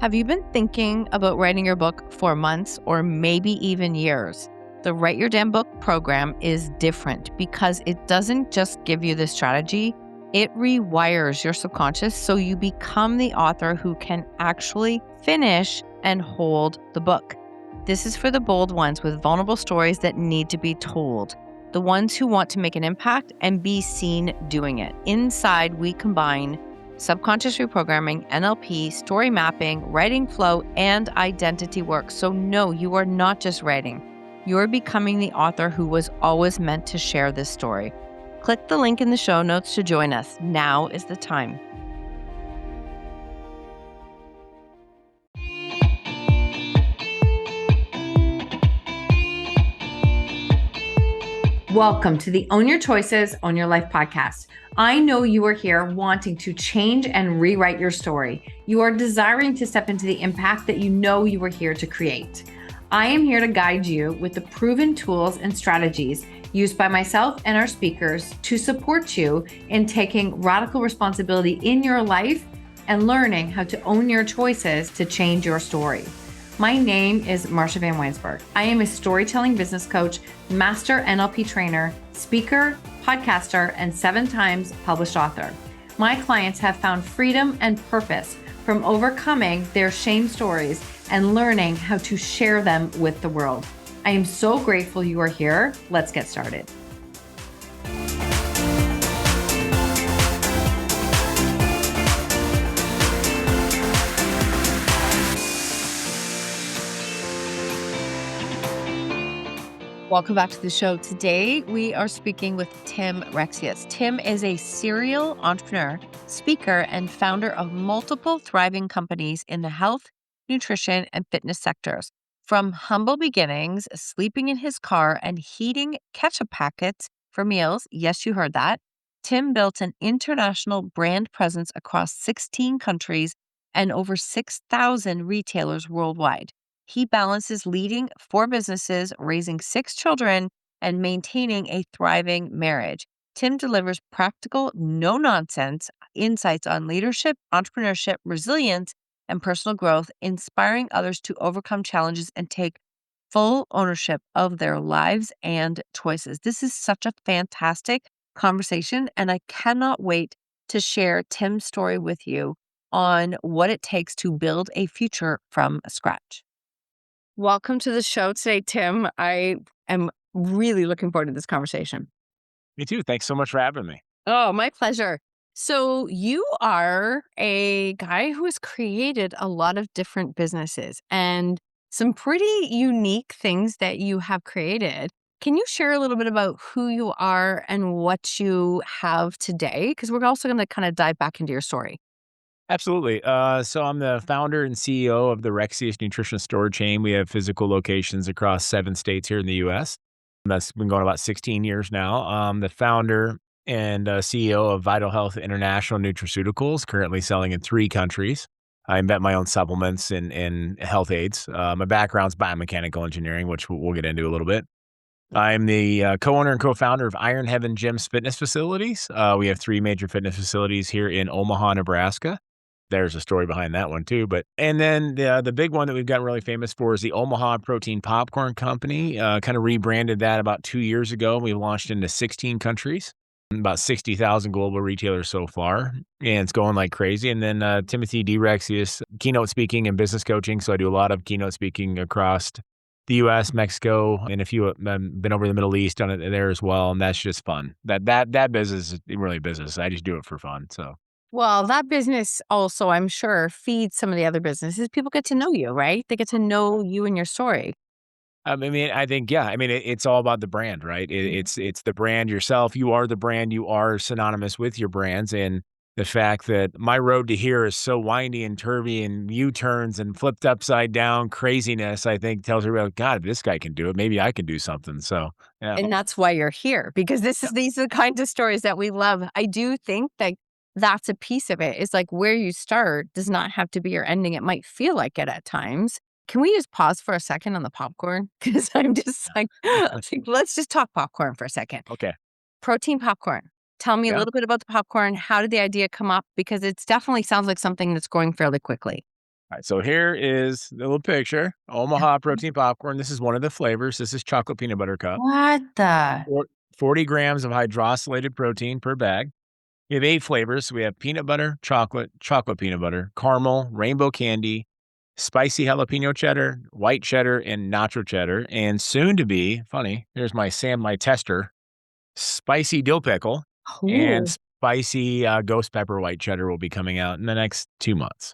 Have you been thinking about writing your book for months or maybe even years? The Write Your Damn Book program is different because it doesn't just give you the strategy, it rewires your subconscious so you become the author who can actually finish and hold the book. This is for the bold ones with vulnerable stories that need to be told, the ones who want to make an impact and be seen doing it. Inside, we combine subconscious reprogramming, NLP, story mapping, writing flow, and identity work. So no, you are not just writing. You're becoming the author who was always meant to share this story. Click the link in the show notes to join us. Now is the time. Welcome to the Own Your Choices, Own Your Life podcast. I know you are here wanting to change and rewrite your story. You are desiring to step into the impact that you know you are here to create. I am here to guide you with the proven tools and strategies used by myself and our speakers to support you in taking radical responsibility in your life and learning how to own your choices to change your story. My name is Marsha Van Weinsberg. I am a storytelling business coach, master NLP trainer, speaker, podcaster, and 7 times published author. My clients have found freedom and purpose from overcoming their shame stories and learning how to share them with the world. I am so grateful you are here. Let's get started. Welcome back to the show. Today, we are speaking with Tim Rexius. Tim is a serial entrepreneur, speaker, and founder of multiple thriving companies in the health, nutrition, and fitness sectors. From humble beginnings, sleeping in his car and heating ketchup packets for meals, yes, you heard that, Tim built an international brand presence across 16 countries and over 6,000 retailers worldwide. He balances leading 4 businesses, raising 6 children, and maintaining a thriving marriage. Tim delivers practical, no-nonsense insights on leadership, entrepreneurship, resilience, and personal growth, inspiring others to overcome challenges and take full ownership of their lives and choices. This is such a fantastic conversation, and I cannot wait to share Tim's story with you on what it takes to build a future from scratch. Welcome to the show today, Tim. I am really looking forward to this conversation. Me too. Thanks so much for having me. Oh, my pleasure. So you are a guy who has created a lot of different businesses and some pretty unique things that you have created. Can you share a little bit about who you are and what you have today? Because we're also going to kind of dive back into your story. Absolutely. So I'm the founder and CEO of the Rexius Nutrition Store chain. We have physical locations across 7 states here in the U.S. That's been going about 16 years now. I'm the founder and CEO of Vital Health International Nutraceuticals, currently selling in 3 countries. I invent my own supplements and health aids. My background's biomechanical engineering, which we'll get into a little bit. I'm the co-owner and co-founder of Iron Heaven Gym's fitness facilities. We have 3 major fitness facilities here in Omaha, Nebraska. There's a story behind that one too, and then the big one that we've gotten really famous for is the Omaha Protein Popcorn Company. Kind of rebranded that about 2 years ago. We launched into 16 countries, about 60,000 global retailers so far, and it's going like crazy. And then Timothy D. Rexius, keynote speaking and business coaching. So I do a lot of keynote speaking across the U.S., Mexico, and a few been over the Middle East, done it there as well, and that's just fun. That business is really business. I just do it for fun. So. Well, that business also, I'm sure, feeds some of the other businesses. People get to know you, right? They get to know you and your story. I mean, I think, yeah. I mean, it's all about the brand, right? It's the brand yourself. You are the brand. You are synonymous with your brands, and the fact that my road to here is so windy and turvy and U-turns and flipped upside down craziness, I think tells everybody, God, if this guy can do it, maybe I can do something. So, yeah. And that's why you're here, because these are the kinds of stories that we love. I do think that that's a piece of it. It's like where you start does not have to be your ending. It might feel like it at times. Can we just pause for a second on the popcorn? Because I'm just like, let's just talk popcorn for a second. Okay. Protein popcorn. Tell me a Yeah. little bit about the popcorn. How did the idea come up? Because it definitely sounds like something that's growing fairly quickly. Alright, so here is the little picture, Omaha protein popcorn. This is one of the flavors. This is chocolate peanut butter cup. What the? Four 40 grams of hydrosylated protein per bag. We have 8 flavors. So we have peanut butter, chocolate peanut butter, caramel, rainbow candy, spicy jalapeno cheddar, white cheddar, and nacho cheddar, and soon to be, funny, here's my tester, spicy dill pickle and Ooh. spicy, ghost pepper white cheddar will be coming out in the next 2 months.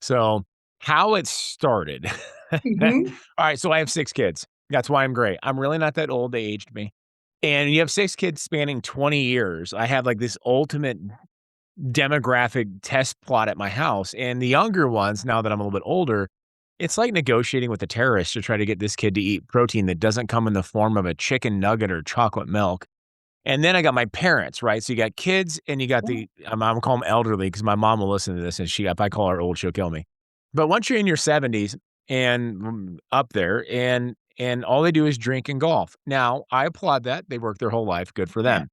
So, how it started. Mhm. Alright, so I have 6 kids. That's why I'm great. I'm really not that old, they aged me. And you have 6 kids spanning 20 years. I have, like, this ultimate demographic test plot at my house, and the younger ones, now that I'm a little bit older, it's like negotiating with the terrorists to try to get this kid to eat protein that doesn't come in the form of a chicken nugget or chocolate milk. And then I got my parents, right? So you got kids and you got Yeah. the I'm call them elderly because my mom will listen to this and if I call her old, she'll kill me. But once you're in your 70s and up there and all they do is drink and golf. Now, I applaud that. They work their whole life. Good for Yeah. them.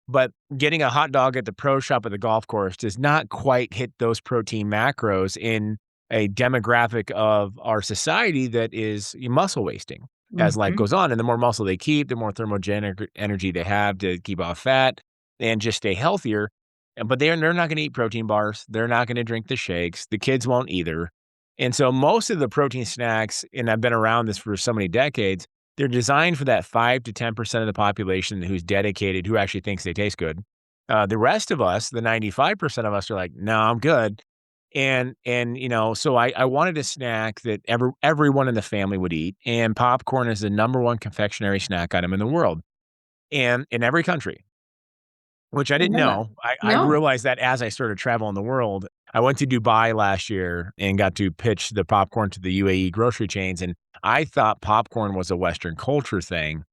But getting a hot dog at the pro shop at the golf course does not quite hit those protein macros in a demographic of our society that is muscle wasting as life Mhm. goes on. And the more muscle they keep, the more thermogenic energy they have to keep off fat and just stay healthier. But they're not going to eat protein bars. They're not going to drink the shakes. The kids won't either. And so most of the protein snacks, and I've been around this for so many decades, they're designed for that 5 to 10% of the population who's dedicated, who actually thinks they taste good. The rest of us, the 95% of us are like, "No, I'm good." So I wanted a snack that everyone in the family would eat, and popcorn is the number 1 confectionery snack item in the world, and in every country. Which I Didn't didn't know that. know. I No. realized that as I started traveling the world. I went to Dubai last year and got to pitch the popcorn to the UAE grocery chains, and I thought popcorn was a Western culture thing,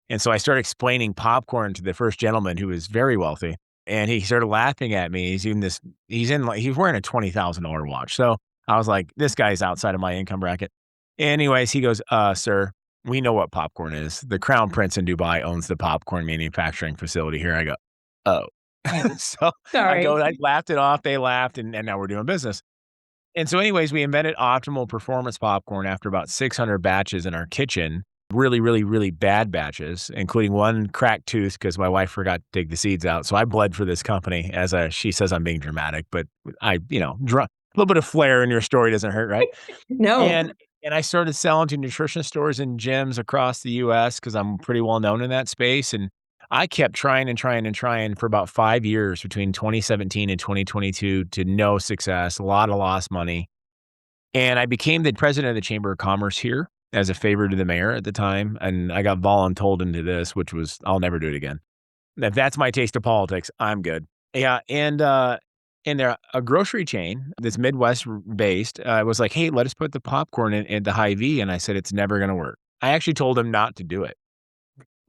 and so I started explaining popcorn to the first gentleman who was very wealthy, and he started laughing at me. He's wearing a $20,000 watch, so I was like, "This guy's outside of my income bracket." Anyways, he goes, Sir, we know what popcorn is. The Crown Prince in Dubai owns the popcorn manufacturing facility here." I go, "Oh." Oh, So sorry. I laughed it off, they laughed, and now we're doing business. And so anyways, we invented optimal performance popcorn after about 600 batches in our kitchen, really, really, really bad batches, including one cracked tooth because my wife forgot to take the seeds out. So I bled for this company she says I'm being dramatic, but a little bit of flair in your story doesn't hurt, right? No. And I started selling to nutrition stores and gyms across the US because I'm pretty well known in that space, and I kept trying and trying and trying for about 5 years between 2017 and 2022 to no success, a lot of lost money, and I became the president of the Chamber of Commerce here as a favor to the mayor at the time, and I got voluntold into this, which was I'll never do it again. If that's my taste of politics, I'm good. Yeah, and they're a grocery chain that's Midwest based, was like, "Hey, let us put the popcorn in the Hy-Vee," and I said, "It's never gonna work." I actually told him not to do it,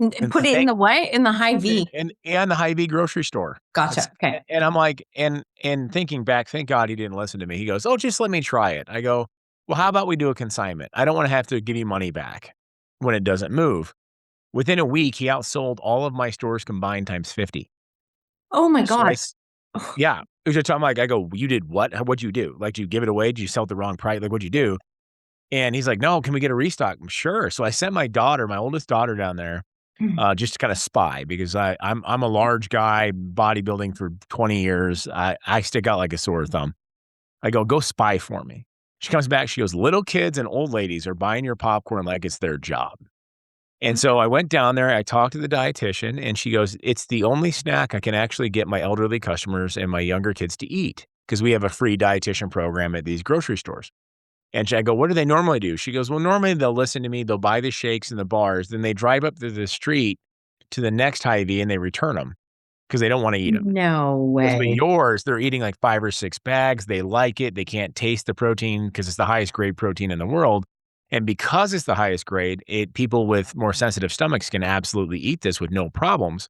and Put it in thank the what? In the high and V. and the Hy-Vee grocery store. Gotcha. Okay. And I'm like and thinking back, thank God he didn't listen to me. He goes, "Oh, just let me try it." I go, "Well, how about we do a consignment? I don't wanna have to give you money back when it doesn't move." Within a week, he outsold all of my stores combined times 50. Oh my So god. yeah. It was just I'm like, I go, "You did what? What'd you do? Like, did you give it away? Did you sell it the wrong price? Like, what'd you do?" And he's like, "No, can we get a restock?" I'm "Sure." So I sent my oldest daughter down there, just to kinda spy because I'm a large guy, bodybuilding for 20 years. I stick out like a sore thumb. I go spy for me." She comes back, she goes, "Little kids and old ladies are buying your popcorn like it's their job." And so I went down there, I talked to the dietitian, and she goes, "It's the only snack I can actually get my elderly customers and my younger kids to eat because we have a free dietitian program at these grocery stores." I go, "What do they normally do?" She goes, "Well, normally they'll listen to me, they'll buy the shakes and the bars, then they drive up to the street to the next Hy-Vee and they return them because they don't wanna eat them." No She goes, "But way. yours, they're eating like 5 or 6 bags, they like it, they can't taste the protein because it's the highest grade protein in the world, and because it's the highest grade, people with more sensitive stomachs can absolutely eat this with no problems."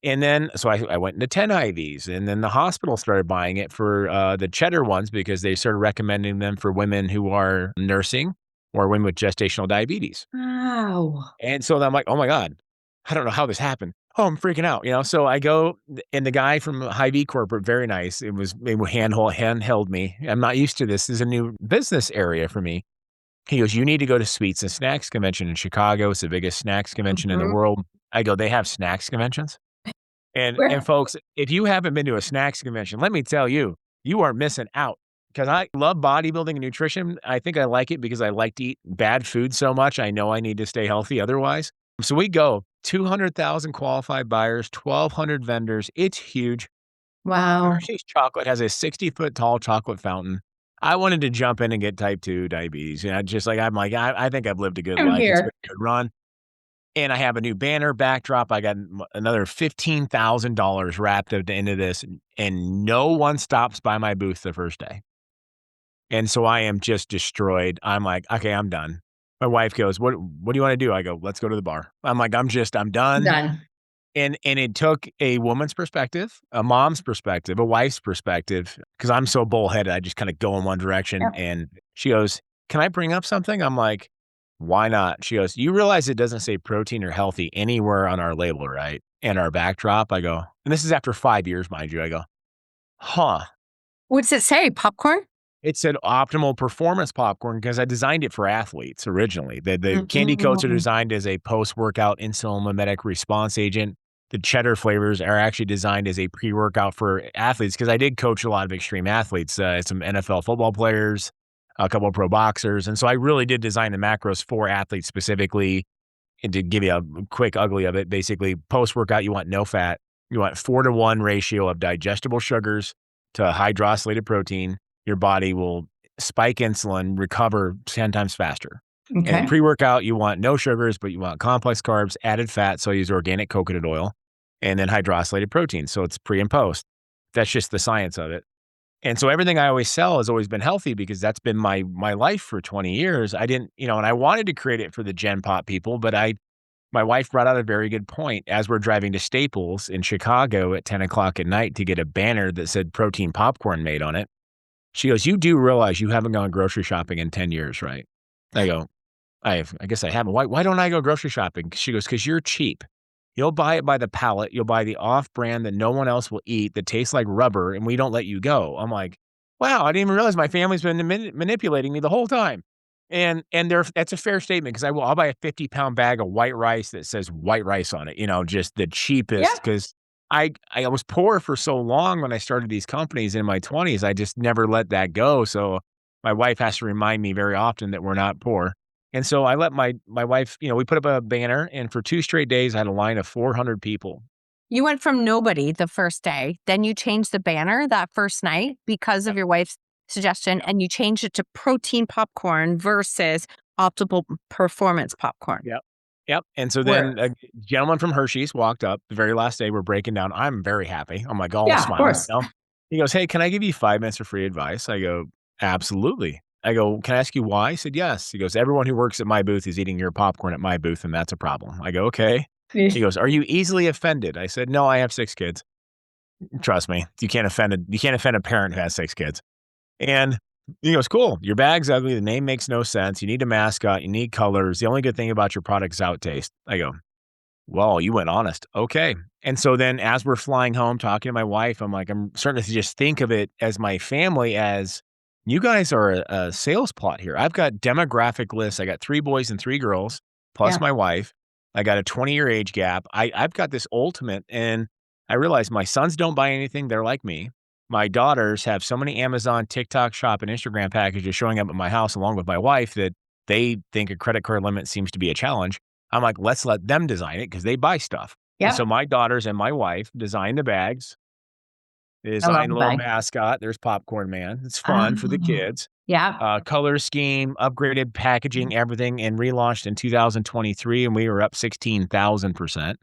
And then so I went into 10 IVs, and then the hospital started buying it for, the cheddar ones because they started recommending them for women who are nursing or women with gestational diabetes. Wow. And so I'm like, "Oh my god, I don't know how this happened." Oh, I'm freaking out, So I go, and the guy from Hy-Vee Corporate, very nice. It handheld me. I'm not used to this. This is a new business area for me. He goes, "You need to go to Sweets and Snacks Convention in Chicago. It's the biggest snacks convention in the Mhm. world." I go, "They have snacks conventions?" And Where folks, if you haven't been to a snacks convention, let me tell you, you are missing out. Because I love bodybuilding and nutrition. I think I like it because I like to eat bad food so much. I know I need to stay healthy otherwise. So we go 200,000 qualified buyers, 1,200 vendors. It's huge. Wow. Hershey's chocolate has a 60-foot tall chocolate fountain. I wanted to jump in and get type 2 diabetes. I'm like, I think I've lived a good I'm life. It's been here. a good run. And I have a new banner backdrop. I got another $15,000 wrapped up into this, and no one stops by my booth the first day. And so I am just destroyed. I'm like, okay, I'm done. My wife goes, what do you want to do? I go, let's go to the bar. I'm like, I'm done. Done. And it took a woman's perspective, a mom's perspective, a wife's perspective, because I'm so bullheaded. I just kind of go in one direction. Yep. And she goes, "Can I bring up something?" I'm like, "Why not?" She goes, "You realize it doesn't say protein or healthy anywhere on our label, right? And our backdrop." I go, and this is after 5 years, mind you. I go, "Huh." What does it say? Popcorn? It said optimal performance popcorn because I designed it for athletes originally. The candy coats are Mhm. designed as a post-workout insulin mimetic response agent. The cheddar flavors are actually designed as a pre-workout for athletes because I did coach a lot of extreme athletes, some NFL football players, a couple of pro boxers, and so I really did design the macros for athletes specifically. And to give you a quick ugly of it, basically, post-workout, you want no fat. You want 4-to-1 ratio of digestible sugars to hydrosylated protein. Your body will spike insulin, recover 10 times faster. And then Okay. pre-workout, you want no sugars, but you want complex carbs, added fat, so I use organic coconut oil, and then hydrosylated protein, so it's pre and post. That's just the science of it. And so everything I always sell has always been healthy because that's been my life for 20 years. I didn't, and I wanted to create it for the Gen Pop people, but my wife brought out a very good point. As we're driving to Staples in Chicago at 10 o'clock at night to get a banner that said protein popcorn made on it, she goes, "You do realize you haven't gone grocery shopping in 10 years, right?" I go, I guess I haven't. Why don't I go grocery shopping?" She goes, "'Cause you're cheap. You'll buy it by the pallet. You'll buy the off-brand that no one else will eat that tastes like rubber, and we don't let you go." I'm like, "Wow, I didn't even realize my family's been manipulating me the whole time." And that's a fair statement because I'll buy a 50-pound bag of white rice that says white rice on it, just the cheapest. Yep. Because I was poor for so long when I started these companies in my 20s. I just never let that go. So my wife has to remind me very often that we're not poor. And so I let my wife, we put up a banner, and for 2 straight days, I had a line of 400 people. You went from nobody the first day, then you changed the banner that first night because of Yep, your wife's suggestion, and you changed it to protein popcorn versus optimal performance popcorn. yep, yep, and so Where then a gentleman from Hershey's walked up the very last day, we're breaking down, I'm very happy, I'm like all Yeah, of smiles, course. He goes, "Hey, can I give you 5 minutes of free advice?" I go, "Absolutely." I go, "Can I ask you why?" He said, "Yes." He goes, "Everyone who works at my booth is eating your popcorn at my booth, and that's a problem." I go, "Okay." He goes, "Are you easily offended?" I said, "No, I have 6 kids. Trust me, you can't offend a parent who has 6 kids." And he goes, "Cool. Your bag's ugly. The name makes no sense. You need a mascot. You need colors. The only good thing about your product is out taste." I go, "Well, you went honest. Okay." And so then as we're flying home, talking to my wife, I'm like, I'm starting to just think of it as my family as you guys are a sales plot here. I've got demographic lists. I got 3 boys and 3 girls, plus Yeah. my wife. I got a 20-year age gap. I've got this ultimate, and I realize my sons don't buy anything. They're like me. My daughters have so many Amazon, TikTok shop, and Instagram packages showing up at my house along with my wife that they think a credit card limit seems to be a challenge. I'm like, let's let them design it because they buy stuff. And so Yep. my daughters and my wife design the bags, they I love design a the little bag. mascot. There's Popcorn Man. It's fun for the Oh. kids. Yep. Color scheme, upgraded packaging, everything, and relaunched in 2023, and we were up 16,000%.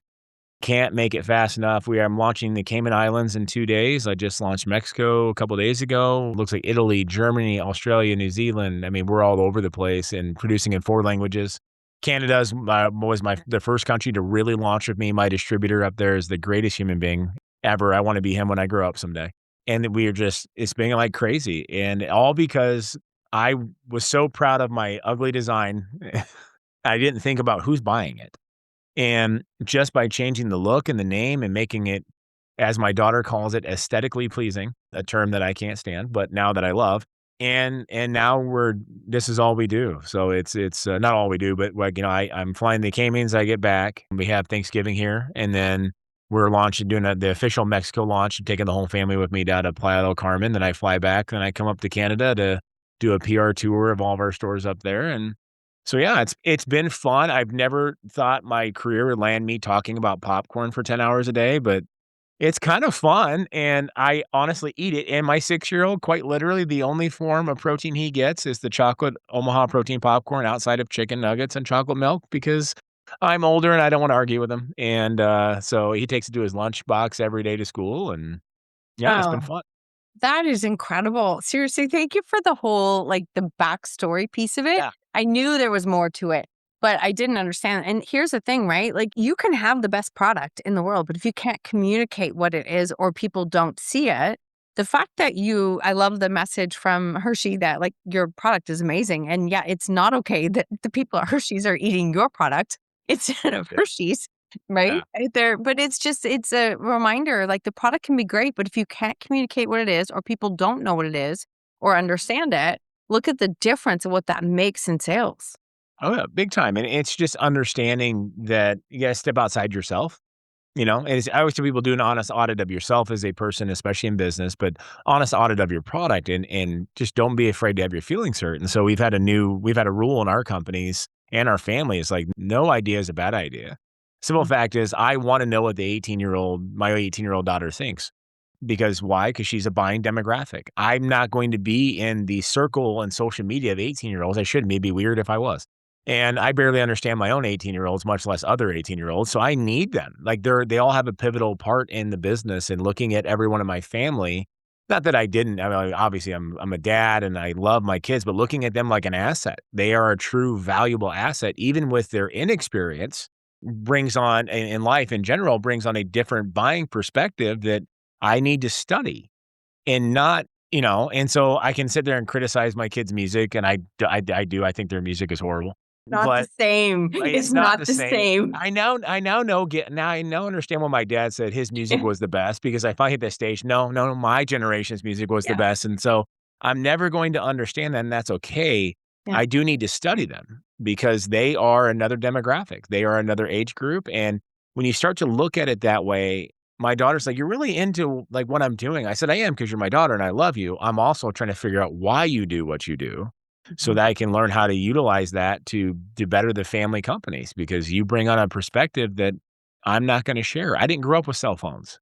Can't make it fast enough. I'm launching the Cayman Islands in 2 days. I just launched Mexico a couple days ago. Looks like Italy, Germany, Australia, New Zealand. I mean, we're all over the place and producing in 4 languages. Canada's was the first country to really launch with me. My distributor up there is the greatest human being ever. I wanna be him when I grow up someday. And we are just it's been like crazy, and all because I was so proud of my ugly design. I didn't think about who's buying it. And just by changing the look and the name and making it, as my daughter calls it, aesthetically pleasing, a term that I can't stand, but now that I love. And now this is all we do. So it's not all we do, but like, I'm flying the Caymans. I get back. We have Thanksgiving here, and then we're launching, doing the official Mexico launch, taking the whole family with me down to Playa del Carmen. Then I fly back, then I come up to Canada to do a PR tour of all of our stores up there. And so, yeah, it's been fun. I've never thought my career would land me talking about popcorn for 10 hours a day, but it's kind of fun, and I honestly eat it, and my six-year-old, quite literally, the only form of protein he gets is the chocolate Omaha protein popcorn outside of chicken nuggets and chocolate milk because I'm older and I don't wanna argue with him, and, so he takes it to his lunchbox every day to school, and yeah, it's been Oh, fun. that is incredible. Seriously, thank you for the whole, like, the backstory piece of it. Yeah, I knew there was more to it, but I didn't understand. And here's the thing, right? Like, you can have the best product in the world, but if you can't communicate what it is or people don't see it, the fact that I love the message from Hershey that, like, your product is amazing. And yeah, it's not okay that the people at Hershey's are eating your product instead of yeah, Hershey's. Right? yeah. There, but it's a reminder, like, the product can be great, but if you can't communicate what it is or people don't know what it is or understand it, look at the difference of what that makes in sales. Oh, yeah, big time, and it's just understanding that you gotta step outside yourself. And I always tell people do an honest audit of yourself as a person, especially in business, but honest audit of your product and just don't be afraid to have your feelings hurt. And so we've had a rule in our companies and our family is like no idea is a bad idea. Simple Mm. fact is I want to know what my 18-year-old daughter thinks. Because why? Because she's a buying demographic. I'm not going to be in the circle and social media of 18-year-olds. I shouldn't. It'd be weird if I was. And I barely understand my own 18-year-olds, much less other 18-year-olds. So I need them. Like they all have a pivotal part in the business and looking at everyone in my family. Not that I didn't. I mean, obviously I'm a dad and I love my kids, but looking at them like an asset. They are a true valuable asset, even with their inexperience brings on in life in general, brings on a different buying perspective that I need to study and not, and so I can sit there and criticize my kids' music, and I do. I think their music is horrible, Not the but same. it's It's not not the the same. same. I now know get now I now understand when my dad said his music was the best because I finally hit that stage. No, no, no, my generation's music was the Yeah, best, and so I'm never going to understand that, and that's okay. yeah. I do need to study them because they are another demographic. They are another age group, and when you start to look at it that way, my daughter's like, "You're really into, like, what I'm doing." I said, "I am because 'cause you're my daughter and I love you. I'm also trying to figure out why you do what you do so Mhm. that I can learn how to utilize that to better the family companies because you bring on a perspective that I'm not gonna share." I didn't grow up with cell phones.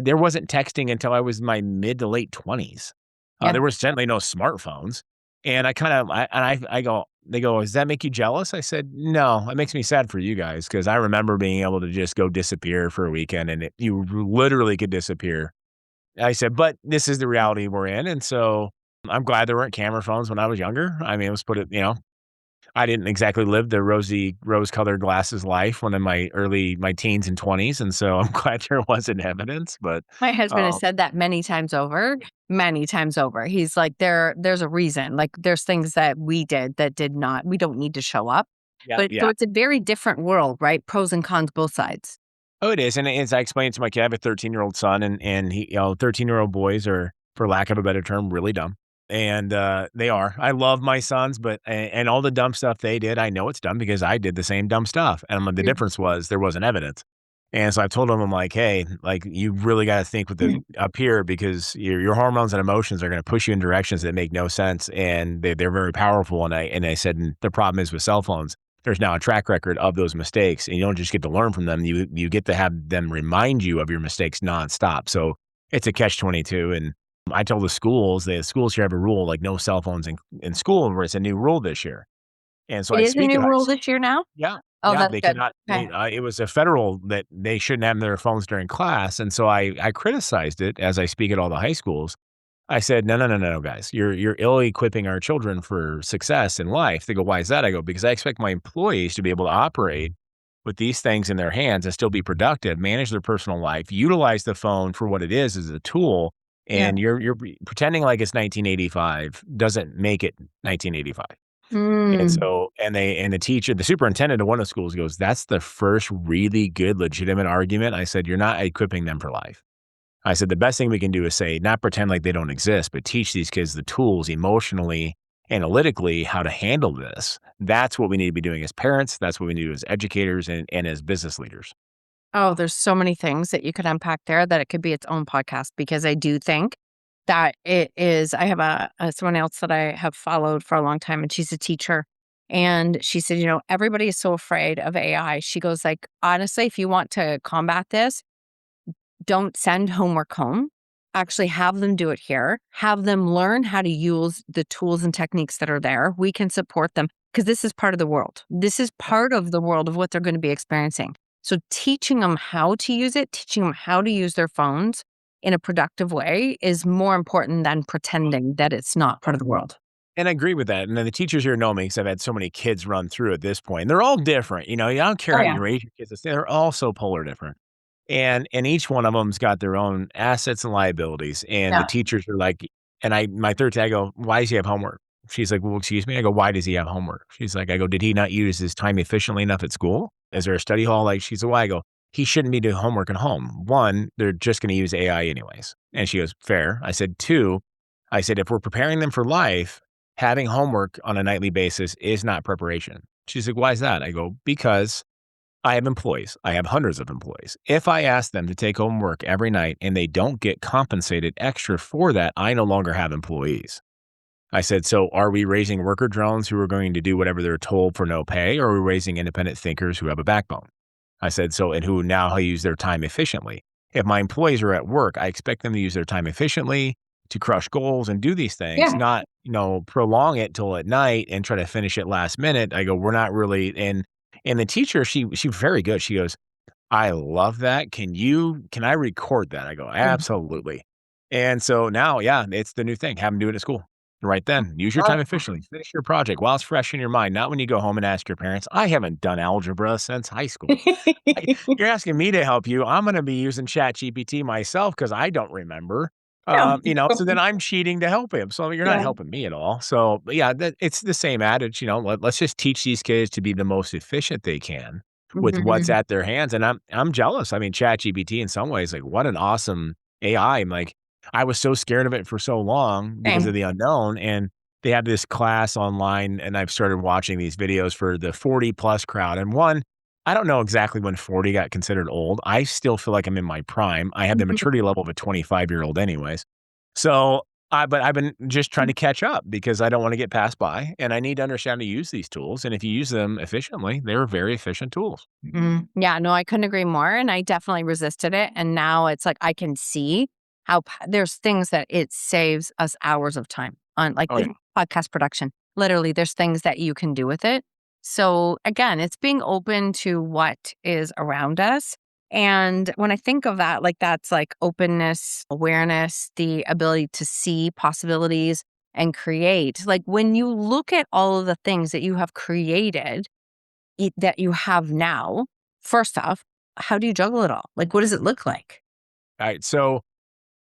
There wasn't texting until I was my mid to late 20s. Yeah. There was certainly no smartphones, and I kinda I go they go, "Does that make you jealous?" I said, "No, it makes me sad for you guys because I remember being able to just go disappear for a weekend, and you literally could disappear." I said, "But this is the reality we're in, and so I'm glad there weren't camera phones when I was younger." I mean, let's put it, I didn't exactly live the rose-colored glasses life when in my teens and 20s, and so I'm glad there wasn't evidence, but, My husband has um said that many times over, many times over. He's like, there's a reason. Like, there's things that we did that did not we don't need to show up. yeah, But so yeah. it's a very different world, right? Pros and cons, both sides. Oh, it is, and as I explained to my kid, I have a 13-year-old son, and he 13-year-old boys are, for lack of a better term, really dumb, and, they are. I love my sons, but and all the dumb stuff they did, I know it's dumb because I did the same dumb stuff, and the Mm. difference was there wasn't evidence, and so I told him, I'm like, "Hey, like, you really gotta think with the up here because your hormones and emotions are gonna push you in directions that make no sense, and they're very powerful," and I said, "And the problem is with cell phones, there's now a track record of those mistakes, and you don't just get to learn from them, you get to have them remind you of your mistakes nonstop, so it's a catch-22, and I told the schools here have a rule, like, no cell phones in school, where it's a new rule this year, and so It I is a speak at new high rule s this year now? Yeah, Oh, yeah, that's they good. cannot Okay. it was a federal that they shouldn't have their phones during class, and so I criticized it as I speak at all the high schools. I said, "No, no, no, no, no, guys. You're ill-equipping our children for success in life." They go, "Why is that?" I go, "Because I expect my employees to be able to operate with these things in their hands and still be productive, manage their personal life, utilize the phone for what it is as a tool, Yeah. and you're pretending like it's 1985 doesn't make it 1985." And Mm. so, and the teacher, the superintendent of one of the schools goes, "That's the first really good, legitimate argument." I said, "You're not equipping them for life." I said, "The best thing we can do is say, not pretend like they don't exist, but teach these kids the tools emotionally, analytically, how to handle this. That's what we need to be doing as parents. That's what we need to do as educators and as business leaders." Oh, there's so many things that you could unpack there that it could be its own podcast because I do think that it is. I have someone else that I have followed for a long time, and she's a teacher. And she said, everybody is so afraid of AI. She goes, like, honestly, if you want to combat this, don't send homework home. Actually have them do it here. Have them learn how to use the tools and techniques that are there. We can support them because this is part of the world. This is part of the world of what they're going to be experiencing. So teaching them how to use it, teaching them how to use their phones in a productive way is more important than pretending that it's not part of the world. And I agree with that. And then the teachers here know me because I've had so many kids run through at this point. They're all different. I don't care Oh, how yeah. you raise your kids. They're all so polar different. And each one of them's got their own assets and liabilities, and the Yeah. teachers are like, and my third day, I go, "Why does he have homework?" She's like, "Well, excuse me?" I go, "Why does he have homework?" She's like, I go, "Did he not use his time efficiently enough at school? Is there a study hall?" Like, she's like, "Why?" I go, "He shouldn't be doing homework at home. One, they're just gonna use AI anyways." And she goes, "Fair." I said, "Two," I said, "If we're preparing them for life, having homework on a nightly basis is not preparation." She's like, "Why is that?" I go, "Because I have employees. I have hundreds of employees. If I ask them to take home work every night and they don't get compensated extra for that, I no longer have employees." I said, "So are we raising worker drones who are going to do whatever they're told for no pay, or are we raising independent thinkers who have a backbone?" I said, "So, and who now use their time efficiently. If my employees are at work, I expect them to use their time efficiently to crush goals and do these things, Yeah. not, prolong it till at night and try to finish it last minute." I go, "We're not really." And the teacher, she's very good. She goes, "I love that. Can I record that?" I go, Mhm. "Absolutely." And so now, yeah, it's the new thing. Have them do it at school. Right then, use your Love time efficiently. Finish your project while it's fresh in your mind, not when you go home and ask your parents. I haven't done algebra since high school. You're asking me to help you. I'm gonna be using ChatGPT myself because I don't remember. Yeah. So then I'm cheating to help him. So you're not Yeah. helping me at all. So, but yeah, it's the same adage. Let's just teach these kids to be the most efficient they can with what's Mhm. at their hands. And I'm jealous. I mean, ChatGPT in some ways, like what an awesome AI. I'm like, I was so scared of it for so long because of Same. the unknown. And they had this class online, and I've started watching these videos for the 40 plus crowd. And one, I don't know exactly when 40 got considered old. I still feel like I'm in my prime. I have the maturity level of a 25-year-old anyways. So, but I've been just trying to catch up because I don't want to get passed by, and I need to understand how to use these tools. And if you use them efficiently, they're very efficient tools. Yeah, no, I couldn't agree more, and I definitely resisted it, and now it's like I can see how there's things that it saves us hours of time on, like Oh, yeah. the podcast production. Literally, there's things that you can do with it. So again, it's being open to what is around us. And when I think of that, like that's like openness, awareness, the ability to see possibilities and create. Like when you look at all of the things that you have created that you have now, first off, how do you juggle it all? Like, what does it look like? All right. So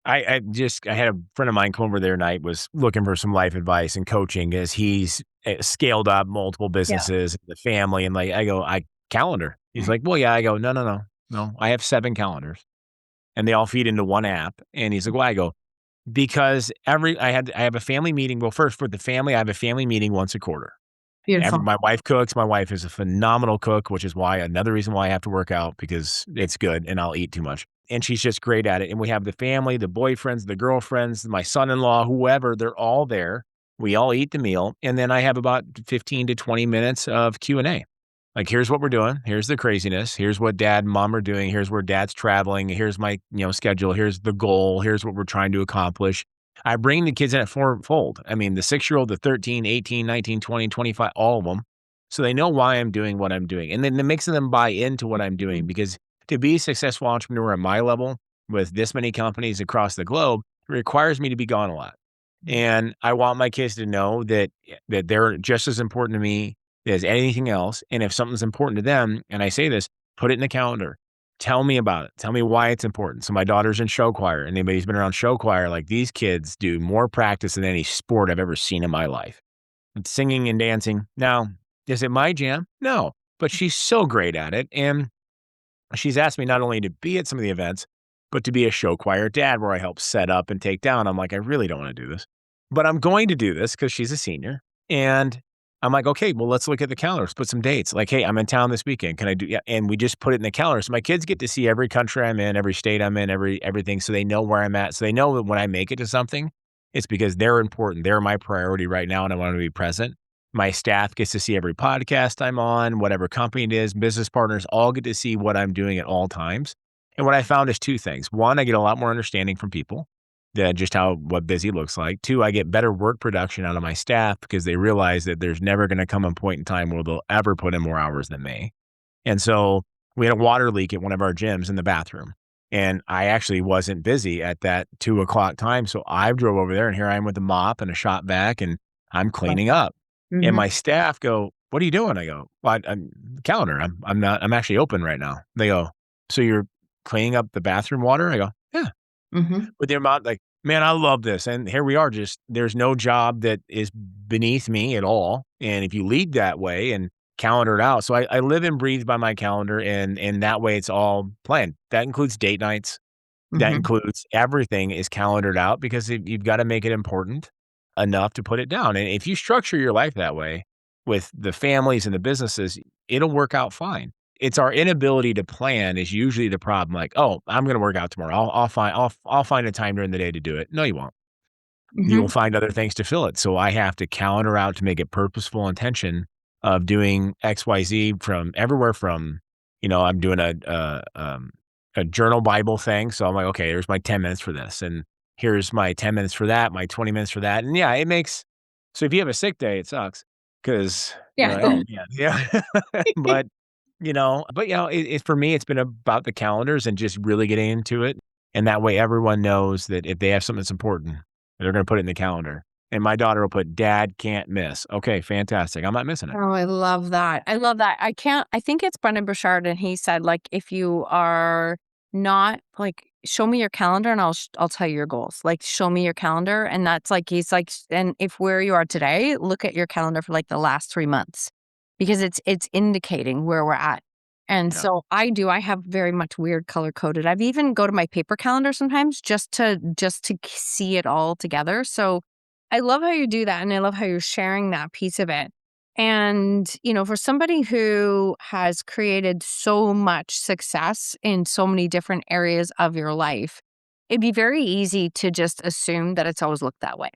I had a friend of mine come over there night, was looking for some life advice and coaching as he's scaled up multiple Yeah. businesses, the family, and like I go, "I calendar." He's like, "Well, yeah." I go, "No, no, no, no. I have 7 calendars, and they all feed into one app." And he's like, "Why?" I go, "Because I have a family meeting. Well, first for the family, I have a family meeting once a quarter. Beautiful. My wife cooks. My wife is a phenomenal cook, which is why another reason why I have to work out because it's good and I'll eat too much. And she's just great at it. And we have the family, the boyfriends, the girlfriends, my son-in-law, whoever, they're all there. We all eat the meal. And then I have about 15 to 20 minutes of Q&A. Like, here's what we're doing. Here's the craziness. Here's what dad and mom are doing. Here's where dad's traveling. Here's my, schedule. Here's the goal. Here's what we're trying to accomplish. I bring the kids in at fourfold. I mean, the 6-year-old, the 13, 18, 19, 20, 25, all of them. So they know why I'm doing what I'm doing. And then it makes them buy into what I'm doing because to be a successful entrepreneur at my level with this many companies across the globe requires me to be gone a lot. And I want my kids to know that they're just as important to me as anything else. And if something's important to them, and I say this, put it in the calendar. Tell me about it. Tell me why it's important. So my daughter's in show choir, and anybody who's been around show choir, like these kids do more practice than any sport I've ever seen in my life. singing and dancing. Now, is it my jam? No, but she's so great at it, and she's asked me not only to be at some of the events, but to be a show choir dad where I help set up and take down. I'm like, I really don't want to do this, but I'm going to do this because she's a senior. And I'm like, okay, well, let's look at the calendar. Let's put some dates. Like, hey, I'm in town this weekend. Can I do? Yeah. And we just put it in the calendar. So my kids get to see every country I'm in, every state I'm in, everything. So they know where I'm at. So they know that when I make it to something, it's because they're important. They're my priority right now. And I want to be present. My staff gets to see every podcast I'm on, whatever company it is, business partners all get to see what I'm doing at all times. And what I found is two things. One, I get a lot more understanding from people that just how what busy looks like. Two, I get better work production out of my staff because they realize that there's never going to come a point in time where they'll ever put in more hours than me. And so we had a water leak at one of our gyms in the bathroom. And I actually wasn't busy at that 2 o'clock time. So I drove over there and here I am with a mop and a shop vac and I'm cleaning up. And Mhm. my staff go, "What are you doing?" I go, "Well, I'm calendar. I'm not. I'm actually open right now." They go, "So you're cleaning up the bathroom water?" I go, "Yeah." Mhm. With the amount, like, man, I love this, and here we are. Just there's no job that is beneath me at all. And if you lead that way and calendar it out, so I live and breathe by my calendar, and that way it's all planned. That includes date nights. That Mhm. includes everything is calendared out because you've got to make it important enough to put it down. And if you structure your life that way with the families and the businesses, it'll work out fine. It's our inability to plan is usually the problem. Like, oh, I'm going to work out tomorrow. I'll find a time during the day to do it. No, you won't. You will Mhm. find other things to fill it. So I have to calendar out to make it purposeful intention of doing XYZ from everywhere from, I'm doing a journal Bible thing. So I'm like, okay, here's my 10 minutes for this. And here's my 10 minutes for that, my 20 minutes for that. And yeah, it makes, so if you have a sick day, it sucks because you're Yeah. like, oh, yeah, yeah. For me, it's been about the calendars and just really getting into it. And that way everyone knows that if they have something that's important, they're gonna put it in the calendar. And my daughter will put, "Dad can't miss." Okay, fantastic. I'm not missing it. Oh, I love that. I love that. I think it's Brendan Burchard, and he said, like, if you are not like, show me your calendar and I'll tell you your goals. Like, show me your calendar. And that's like, he's like, and if where you are today, look at your calendar for like the last 3 months because it's indicating where we're at. And Yeah. so I have very much weird color coded. I've even go to my paper calendar sometimes just to see it all together. So I love how you do that. And I love how you're sharing that piece of it. And, for somebody who has created so much success in so many different areas of your life, it'd be very easy to just assume that it's always looked that way,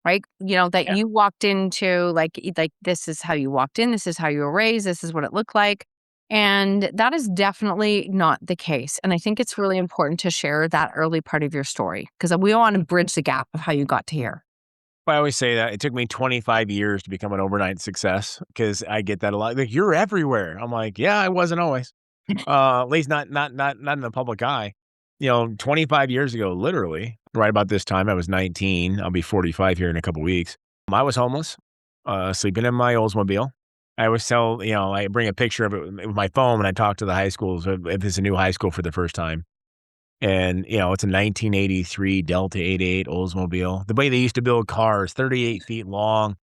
right? That Yeah. you walked into like this is how you walked in, this is how you were raised, this is what it looked like. And that is definitely not the case. And I think it's really important to share that early part of your story because we want to bridge the gap of how you got to here. I always say that it took me 25 years to become an overnight success because I get that a lot. Like, "You're everywhere." I'm like, "Yeah, I wasn't always." At least not in the public eye. 25 years ago, literally, right about this time, I was 19. I'll be 45 here in a couple weeks. I was homeless, sleeping in my Oldsmobile. I always tell, I bring a picture of it with my phone when I talk to the high schools if it's a new high school for the first time. And, it's a 1983 Delta 88 Oldsmobile. The way they used to build cars, 38 feet long,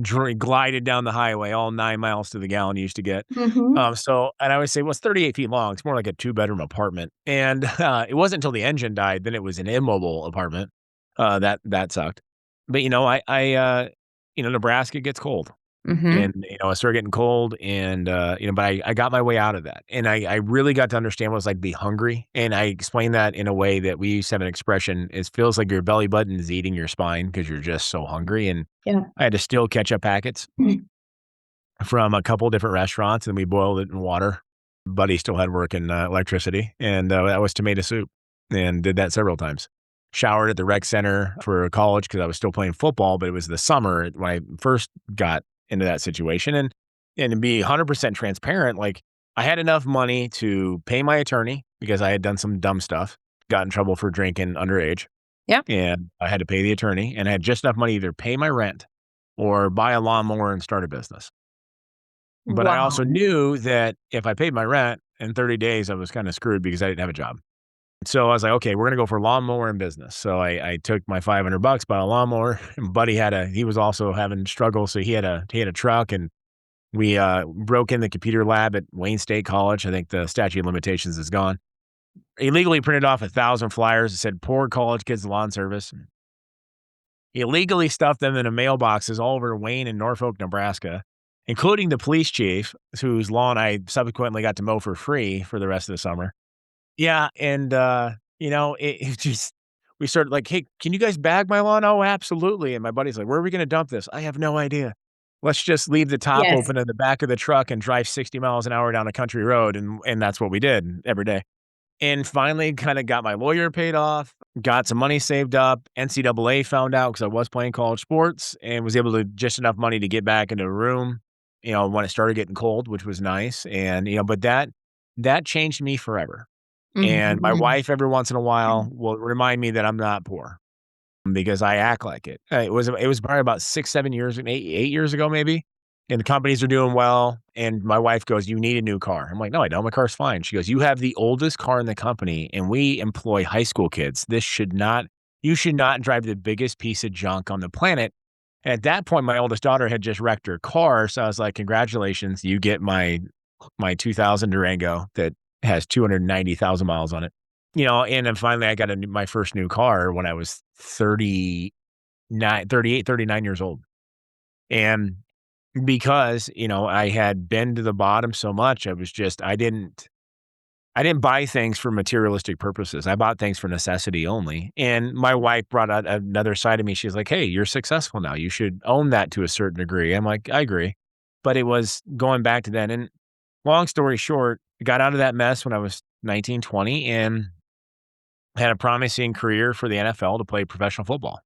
glided down the highway, all 9 miles to the gallon you used to get. Mhm. And I always say, well, it's 38 feet long. It's more like a two-bedroom apartment. And it wasn't until the engine died, then it was an immobile apartment. That sucked. But, Nebraska gets cold. Mhm. And, I started getting cold and, but I got my way out of that. And I really got to understand what it's like to be hungry. And I explained that in a way that we used to have an expression. It feels like your belly button is eating your spine because you're just so hungry. And Yeah. I had to steal ketchup packets from a couple different restaurants and we boiled it in water. Buddy still had work in electricity. And that was tomato soup and did that several times. Showered at the rec center for college because I was still playing football, but it was the summer when I first got into that situation. And to be 100% transparent, like I had enough money to pay my attorney because I had done some dumb stuff, got in trouble for drinking underage, Yeah. and I had to pay the attorney, and I had just enough money to either pay my rent or buy a lawnmower and start a business. But I Wow. also knew that if I paid my rent in 30 days, I was kinda screwed because I didn't have a job. So I was like, okay, we're gonna go for lawnmower and business. So I took my $500, bought a lawnmower. And Buddy he was also having struggles, so he had a truck, and we broke in the computer lab at Wayne State College. I think the statute of limitations is gone. Illegally printed off 1,000 flyers that said "Poor college kids lawn service." Illegally stuffed them into mailboxes all over Wayne and Norfolk, Nebraska, including the police chief, whose lawn I subsequently got to mow for free for the rest of the summer. Yeah, and, it just we started like, "Hey, can you guys bag my lawn?" "Oh, absolutely," and my buddy's like, "Where are we gonna dump this?" "I have no idea. Let's just leave the top Yes. open in the back of the truck and drive 60 miles an hour down a country road," and that's what we did every day. And finally kinda got my lawyer paid off, got some money saved up. NCAA found out because I was playing college sports and was able to just enough money to get back into a room, when it started getting cold, which was nice, and, but that changed me forever. And my Mhm. wife every once in a while will remind me that I'm not poor because I act like it. It was probably about 6, 7 years, 8 years ago maybe, and the companies are doing well, and my wife goes, "You need a new car." I'm like, "No, I don't. My car's fine." She goes, "You have the oldest car in the company, and we employ high school kids. You should not drive the biggest piece of junk on the planet." And at that point, my oldest daughter had just wrecked her car, so I was like, "Congratulations, you get my 2000 Durango that has 290,000 miles on it." And then finally I got my first new car when I was 39 years old. And because, I had been to the bottom so much, I didn't buy things for materialistic purposes. I bought things for necessity only. And my wife brought out another side of me. She's like, "Hey, you're successful now. You should own that to a certain degree." I'm like, "I agree." But it was going back to then. And long story short, got out of that mess when I was 19, 20, and had a promising career for the NFL to play professional football.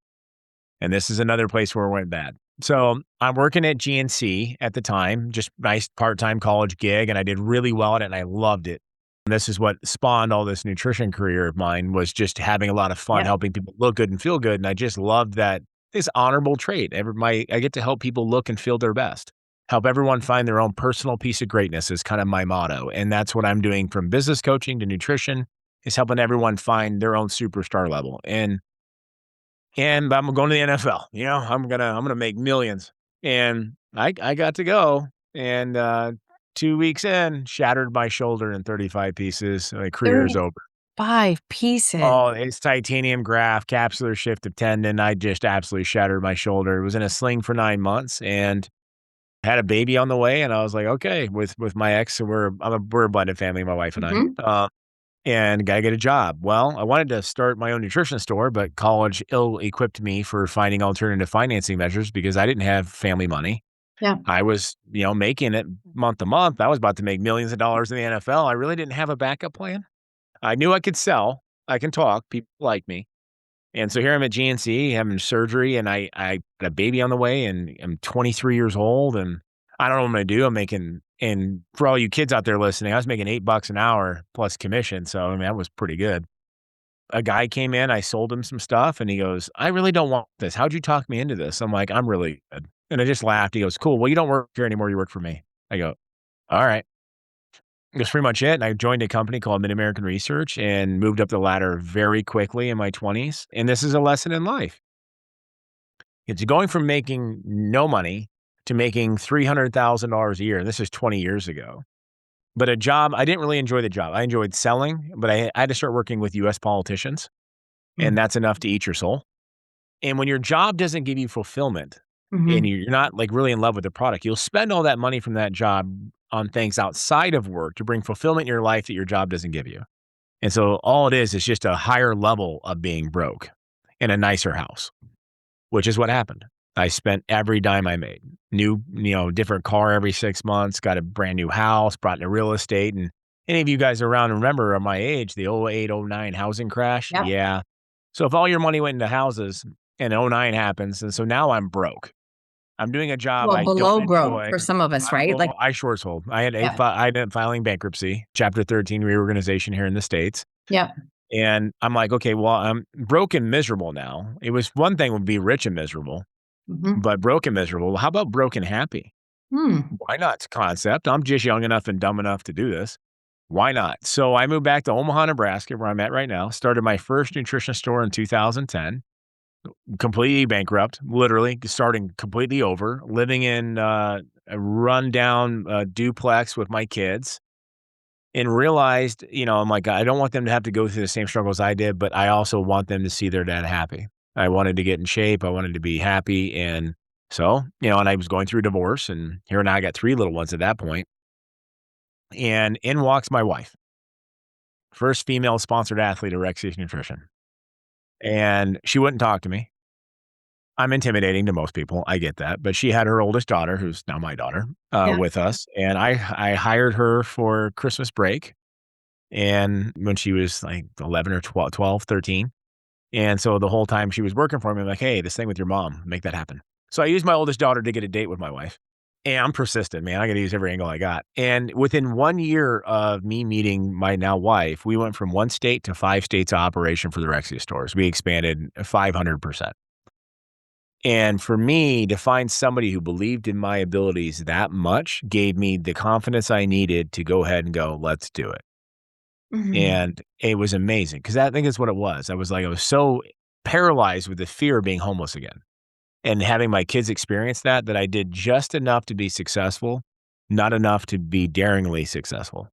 And this is another place where it went bad. So I'm working at GNC at the time, just nice part-time college gig, and I did really well at it and I loved it. And this is what spawned all this nutrition career of mine, was just having a lot of fun Yep. helping people look good and feel good. And I just loved that this honorable trait. I get to help people look and feel their best. Help everyone find their own personal piece of greatness is kind of my motto. And that's what I'm doing, from business coaching to nutrition, is helping everyone find their own superstar level. And I'm going to the NFL. I'm gonna make millions. And I got to go, and 2 weeks in, shattered my shoulder in 35 pieces. My career's over. 35 pieces. Oh, it's titanium graft, capsular shift of tendon. I just absolutely shattered my shoulder. It was in a sling for 9 months and had a baby on the way, and I was like, "Okay," with my ex, so we're a blended family, my wife and I. Mhm. And gotta get a job. Well, I wanted to start my own nutrition store, but college ill-equipped me for finding alternative financing measures because I didn't have family money. Yeah. I was, making it month to month. I was about to make millions of dollars in the NFL. I really didn't have a backup plan. I knew I could sell. I can talk. People like me. And so here I'm at GNC having surgery, and I got a baby on the way, and I'm 23 years old, and I don't know what I'm gonna do. I'm making, and for all you kids out there listening, I was making $8 an hour plus commission. So I mean, that was pretty good. A guy came in, I sold him some stuff, and he goes, "I really don't want this. How'd you talk me into this?" I'm like, "I'm really good." And I just laughed. He goes, "Cool. Well, you don't work here anymore. You work for me." I go, "All right." That's pretty much it. And I joined a company called Mid-American Research and moved up the ladder very quickly in my 20s. And this is a lesson in life. It's going from making no money to making $300,000 a year. And this is 20 years ago. But a job, I didn't really enjoy the job. I enjoyed selling, but I had to start working with US politicians, and Mm. that's enough to eat your soul. And when your job doesn't give you fulfillment and Mhm. you're not like really in love with the product, you'll spend all that money from that job on things outside of work to bring fulfillment in your life that your job doesn't give you. And so all it is just a higher level of being broke in a nicer house, which is what happened. I spent every dime I made. Different car every 6 months, got a brand new house, brought into real estate. And any of you guys around remember, my age, the '08, '09 housing crash? Yep. Yeah. So if all your money went into houses and '09 happens, and so now I'm broke. I'm doing a job Well, I don't below broke enjoy. for some of us, right? Like, I short sold. yeah. I ended up filing bankruptcy, Chapter 13 reorganization here in the States. Yep. And I'm like, "Okay, well, I'm broke and miserable now." It was one thing would be rich and miserable, Mhm. but broke and miserable. Well, how about broke and happy? Hmm. Why not? It's a concept. I'm just young enough and dumb enough to do this. Why not? So I moved back to Omaha, Nebraska, where I'm at right now, started my first nutrition store in 2010, completely bankrupt, literally starting completely over, living in a rundown duplex with my kids, and realized, I'm like, I don't want them to have to go through the same struggles I did, but I also want them to see their dad happy. I wanted to get in shape. I wanted to be happy. And so, and I was going through divorce, and here now I got three little ones at that point. And in walks my wife, first female sponsored athlete at Rexius Nutrition. And she wouldn't talk to me. I'm intimidating to most people. I get that. But she had her oldest daughter, who's now my daughter, Yeah. with us. And I hired her for Christmas break. And when she was like 11 or 12, 13. And so the whole time she was working for me, I'm like, hey, this thing with your mom, make that happen. So I used my oldest daughter to get a date with my wife. And I'm persistent, man. I got to use every angle I got. And within 1 year of me meeting my now wife, we went from one state to 5 states of operation for the Rexia stores. We expanded 500%. And for me to find somebody who believed in my abilities that much gave me the confidence I needed to go ahead and go, let's do it. Mhm. And it was amazing because I think that's what it was. I was so paralyzed with the fear of being homeless again and having my kids experience that I did just enough to be successful, not enough to be daringly successful.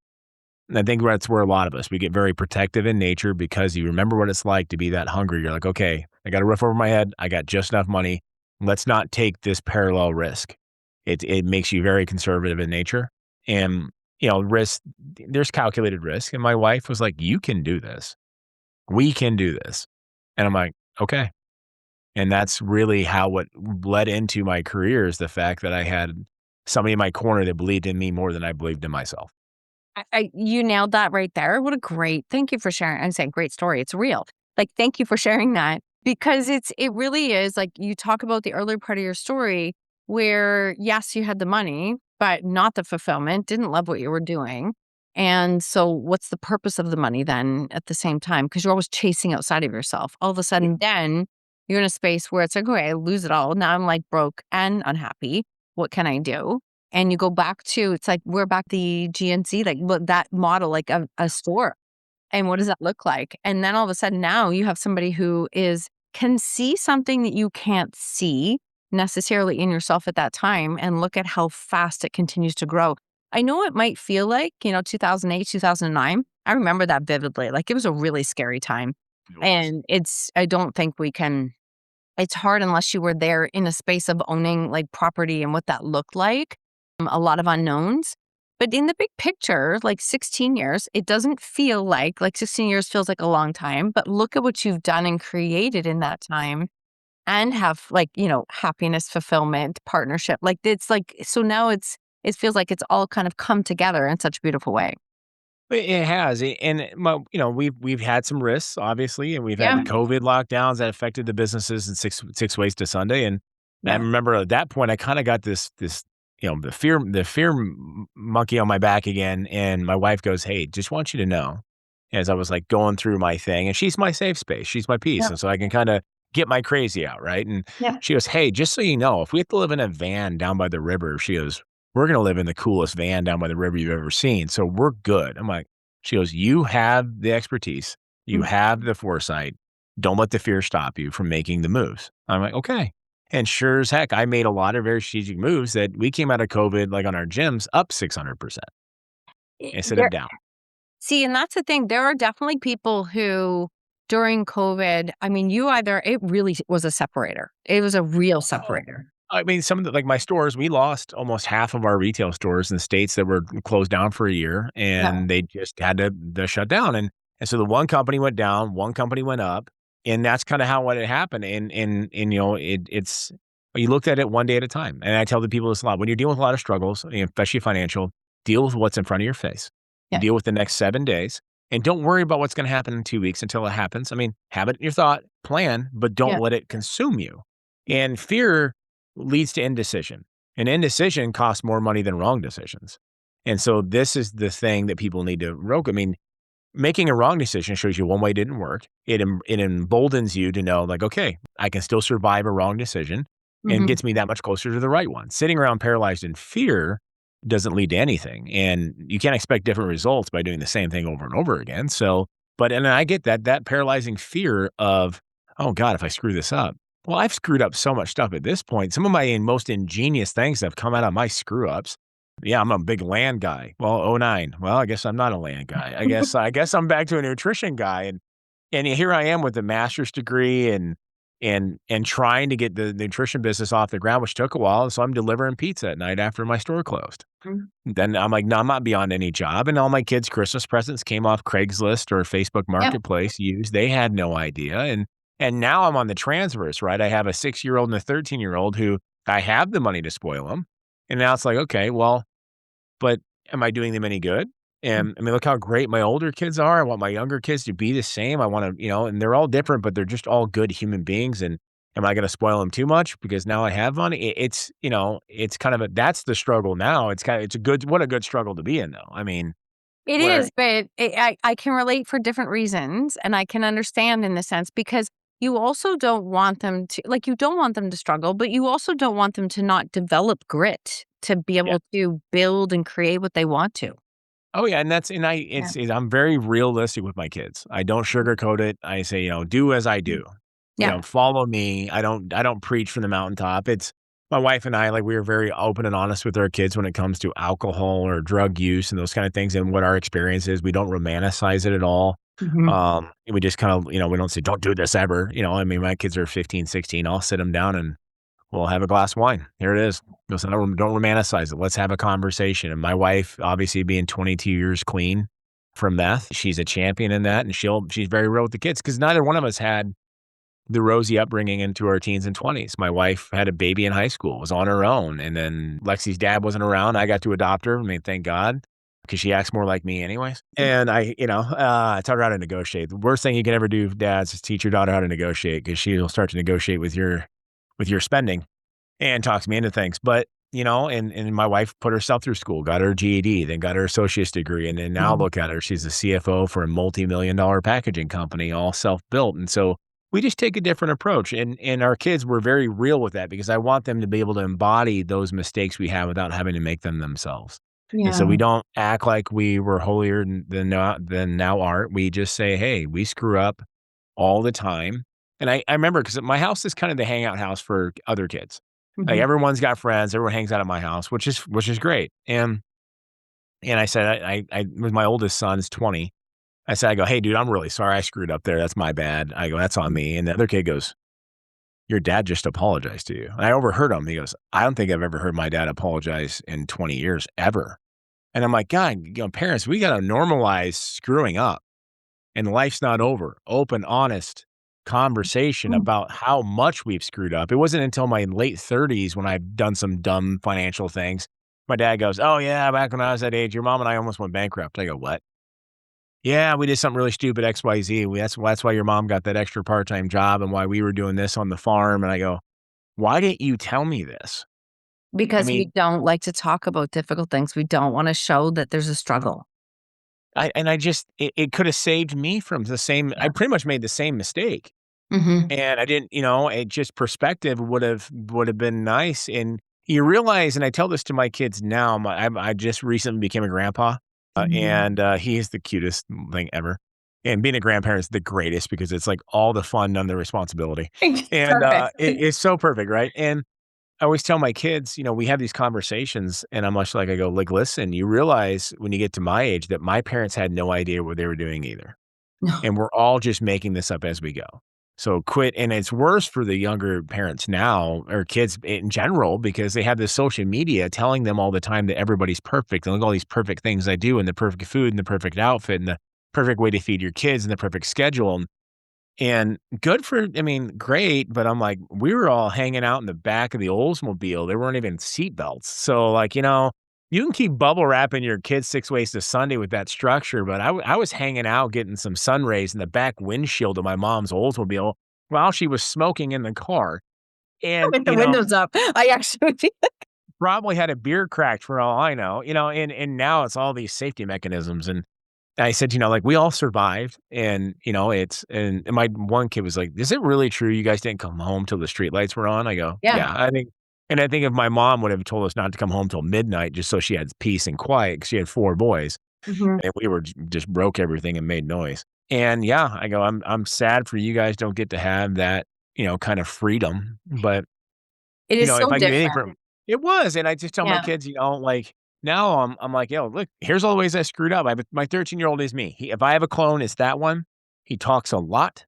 And I think that's where a lot of us, we get very protective in nature because you remember what it's like to be that hungry. You're like, okay, I got a roof over my head. I got just enough money. Let's not take this parallel risk. It makes you very conservative in nature. And, risk, there's calculated risk. And my wife was like, you can do this. We can do this. And I'm like, okay. And that's really how what led into my career is the fact that I had somebody in my corner that believed in me more than I believed in myself. You nailed that right there. What a great thank you for sharing. I'm saying great story. It's real. Like, thank you for sharing that because it really is like you talk about the earlier part of your story where, yes, you had the money, but not the fulfillment, didn't love what you were doing. And so, what's the purpose of the money then at the same time? Because you're always chasing outside of yourself. All of a sudden, then you're in a space where it's like, okay, I lose it all. Now I'm like broke and unhappy. What can I do? And you go back to it's like we're back the GNC, like, look, that model, like a store, and what does that look like? And then all of a sudden now you have somebody who can see something that you can't see necessarily in yourself at that time, and look at how fast it continues to grow. I know it might feel like, 2008, 2009. I remember that vividly, like, it was a really scary time, It was. and I don't think we can it's hard unless you were there in a space of owning, like, property and what that looked like, a lot of unknowns. But in the big picture, like 16 years, it doesn't feel like 16 years feels like a long time, but look at what you've done and created in that time and have, like, happiness, fulfillment, partnership. Like, it's like so now it feels like it's all kind of come together in such a beautiful way. It has, and we've had some risks, obviously, and we've had Yeah. the COVID lockdowns that affected the businesses in six ways to Sunday. And I Yeah. remember at that point, I kind of got this the fear monkey on my back again. And my wife goes, "Hey, just want you to know," as I was like going through my thing, and she's my safe space, she's my peace, Yep. and so I can kind of get my crazy out, right? And Yep. she goes, "Hey, just so you know, if we have to live in a van down by the river," she goes, "we're gonna live in the coolest van down by the river you've ever seen, so we're good." I'm like, she goes, "You have the expertise, you Mm. have the foresight. Don't let the fear stop you from making the moves." I'm like, "Okay." And sure as heck, I made a lot of very strategic moves that we came out of COVID, like on our gyms, up 600% instead of There down. See, and that's the thing. There are definitely people who during COVID, I mean, it really was a separator. It was a real separator. I mean, some of the like my stores, we lost almost half of our retail stores in states that were closed down for a year, Yeah. and they just had to shut down. And so the one company went down, one company went up, and that's kind of how what it happened. And it's you looked at it one day at a time. And I tell the people this a lot: when you're dealing with a lot of struggles, especially financial, deal with what's in front of your face. Yeah. Deal with the next 7 days, and don't worry about what's going to happen in 2 weeks until it happens. I mean, have it in your thought, plan, but don't Yeah. let it consume you. And fear leads to indecision, and indecision costs more money than wrong decisions. And so this is the thing that people need to I mean, making a wrong decision shows you one way didn't work. It emboldens you to know, like, okay, I can still survive a wrong decision, and Mhm. gets me that much closer to the right one. Sitting around paralyzed in fear doesn't lead to anything. And you can't expect different results by doing the same thing over and over again. So, but, and I get that paralyzing fear of, oh God, if I screw this up. Well, I've screwed up so much stuff at this point. Some of my most ingenious things have come out of my screw ups. Yeah, I'm a big land guy. Well, oh 09. Well, I guess I'm not a land guy. I guess I'm back to a nutrition guy. And here I am with a master's degree and trying to get the nutrition business off the ground, which took a while. So I'm delivering pizza at night after my store closed. Mm. Then I'm like, no, I'm not beyond any job. And all my kids' Christmas presents came off Craigslist or Facebook Yep. Marketplace used. They had no idea. And now I'm on the transverse, right? I have a 6-year-old and a 13-year-old who I have the money to spoil them. And now it's like, okay, well, but am I doing them any good? And I mean, look how great my older kids are. I want my younger kids to be the same. I want to, and they're all different, but they're just all good human beings. And am I going to spoil them too much because now I have money? It's kind of that's the struggle now. What a good struggle to be in though. I mean, It where, is, but I can relate for different reasons, and I can understand in the sense because you also don't want them to like, you don't want them to struggle, but you also don't want them to not develop grit to be yeah. able to build and create what they want to. Oh yeah. Yeah. I'm very realistic with my kids. I don't sugarcoat it. I say, do as I Mm. do. Yeah. Follow me. I don't preach from the mountaintop. It's my wife and I, like, we are very open and honest with our kids when it comes to alcohol or drug use and those kind of things and what our experience is. We don't romanticize it at all. Mhm. We just kind of, we don't say, don't do this ever. I mean, my kids are 15, 16. I'll sit them down and we'll have a glass of wine. Here it is. Listen, don't romanticize it. Let's have a conversation. And my wife, obviously being 22 years clean from meth, she's a champion in that. And she's very real with the kids because neither one of us had the rosy upbringing into our teens and 20s. My wife had a baby in high school, was on her own. And then Lexi's dad wasn't around. I got to adopt her. I mean, thank God, because she acts more like me anyways. And I taught her how to negotiate. The worst thing you can ever do, dads, is teach your daughter how to negotiate because she'll start to negotiate with your spending and talks me into things. But, and my wife put herself through school, got her GED, then got her associate's degree. And then now Mhm. look at her. She's the CFO for a multi-million-dollar packaging company, all self-built. And so we just take a different approach. And our kids were very real with that because I want them to be able to embody those mistakes we have without having to make them themselves. And so Yeah. we don't act like we were holier than now art. We just say, hey, we screw up all the time. And I remember because my house is kind of the hangout house for other kids. Like, Mhm. everyone's got friends, everyone hangs out at my house, which is great. And I said, I with my oldest son is 20. I said, I go, "Hey, dude, I'm really sorry I screwed up there. That's my bad." I go, "That's on me." And the other kid goes, "Your dad just apologized to you." And I overheard him. He goes, "I don't think I've ever heard my dad apologize in 20 years, ever." And I'm like, "God, parents, we gotta normalize screwing up. And life's not over. Open, honest conversation Mm. about how much we've screwed up." It wasn't until my late 30s when I've done some dumb financial things. My dad goes, "Oh, yeah, back when I was that age, your mom and I almost went bankrupt." I go, "What?" "Yeah, we did something really stupid, XYZ. That's why your mom got that extra part-time job and why we were doing this on the farm." And I go, "Why didn't you tell me this?" I Because we mean, don't like to talk about difficult things. We don't wanna show that there's a struggle. I just it could have saved me from the same. I Yeah. pretty much made the same mistake. Mhm. And I didn't, it just perspective would have been nice. And you realize, and I tell this to my kids now, I just recently became a grandpa, Mhm. and he is the cutest thing ever. And being a grandparent is the greatest because it's like all the fun, none of the responsibility. And Perfect. it's so perfect, right? And I always tell my kids, we have these conversations, and I'm much like, I go, like, listen, you realize when you get to my age that my parents had no idea what they were doing either. No. And we're all just making this up as we go. So quit. And it's worse for the younger parents now, or kids in general, because they have this social media telling them all the time that everybody's perfect and look at all these perfect things I do and the perfect food and the perfect outfit and the perfect way to feed your kids and the perfect schedule. And good for, I mean, great. But I'm like, we were all hanging out in the back of the Oldsmobile. There weren't even seat belts. So, like, you can keep bubble wrapping your kids 6 ways to Sunday with that structure. But I was hanging out getting some sun rays in the back windshield of my mom's Oldsmobile while she was smoking in the car. And, With the windows up. I actually probably had a beer cracked for all I know, and now it's all these safety mechanisms. And I said, like, we all survived, and, and my one kid was like, "Is it really true you guys didn't come home till the streetlights were on?" I go, Yeah. "Yeah, I think." And I think if my mom would have told us not to come home till midnight just so she had peace and quiet, 'cause she had 4 boys, Mhm. and we were just broke everything and made noise. And yeah, I go, I'm sad for you guys don't get to have that, kind of freedom, but, It is if so I can do anything different. from it was, and I just tell my Yeah. kids, like, now I'm like, "Yo, look, here's all the ways I screwed up." My 13-year-old is me. If I have a clone, it's that one. He talks a lot,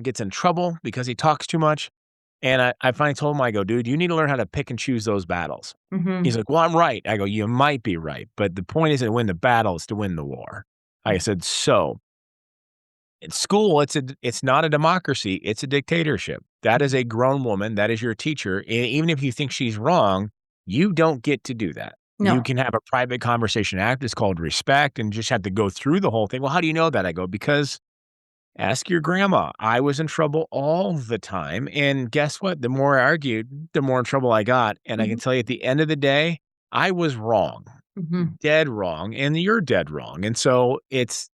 gets in trouble because he talks too much. And I finally told him, I go, "Dude, you need to learn how to pick and choose those battles." Mhm. He's like, "Well, I'm right." I go, "You might be right, but the point isn't to win the battle, it's to win the war." I Mhm. said, "So, in school, it's not a democracy, it's a dictatorship. That is a grown woman, that is your teacher, and even if you think she's wrong, you don't get to do that. You No. can have a private conversation act, it's called respect, and just have to go through the whole thing." "Well, how do you know that?" I go, "Because ask your grandma. I was in trouble all the time, and guess what? The more I argued, the more in trouble I got, and I can Mhm. tell you at the end of the day, I was wrong, Mhm. dead wrong, and you're dead wrong." And so it's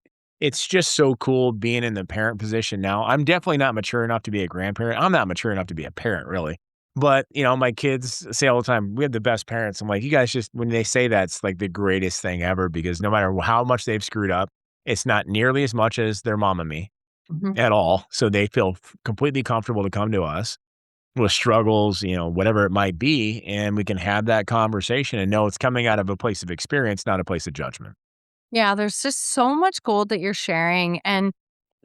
just so cool being in the parent position now. I'm definitely not mature enough to be a grandparent. I'm not mature enough to be a parent, really. But, my kids say all the time, "We have the best parents." I'm like, "You guys just," when they say that, it's like the greatest thing ever because no matter how much they've screwed up, it's not nearly as much as their mom and me Mhm. at all. So they feel completely comfortable to come to us with struggles, whatever it might be, and we can have that conversation and know it's coming out of a place of experience, not a place of judgment. Yeah, there's just so much gold that you're sharing, and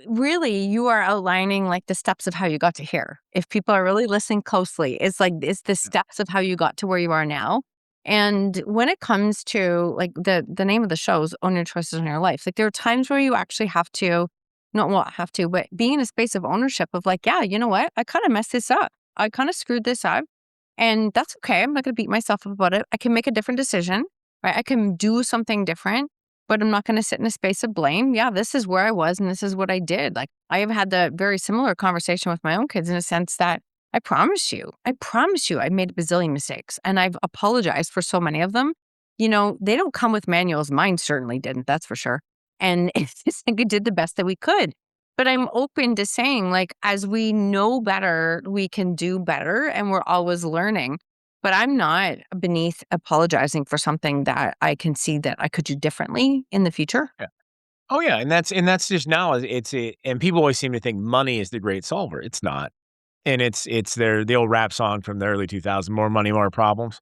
really, you are outlining, like, the steps of how you got to here. If people are really listening closely, it's like it's the Yeah. steps of how you got to where you are now. And when it comes to, like, the name of the show is Own Your Choices in Your Life, like, there are times where you actually have to not well, have to, but be in a space of ownership of like, "Yeah, you know what? I kinda messed this up. I kinda screwed this up, and that's okay. I'm not gonna beat myself up about it. I can make a different decision, right? I can do something different, but I'm not gonna sit in a space of blame. Yeah, this is where I was and this is what I did." Like, I have had the very similar conversation with my own kids in a sense that I promise you I made a bazillion mistakes and I've apologized for so many of them. They don't come with manuals. Mine certainly didn't, that's for sure. And it's just like we did the best that we could. But I'm open to saying, like, as we know better, we can do better and we're always learning. But I'm not beneath apologizing for something that I can see that I could do differently in the future. Yeah. Oh yeah, and that's just now and people always seem to think money is the great solver. It's not. And it's the old rap song from the early 2000s, more money, more problems.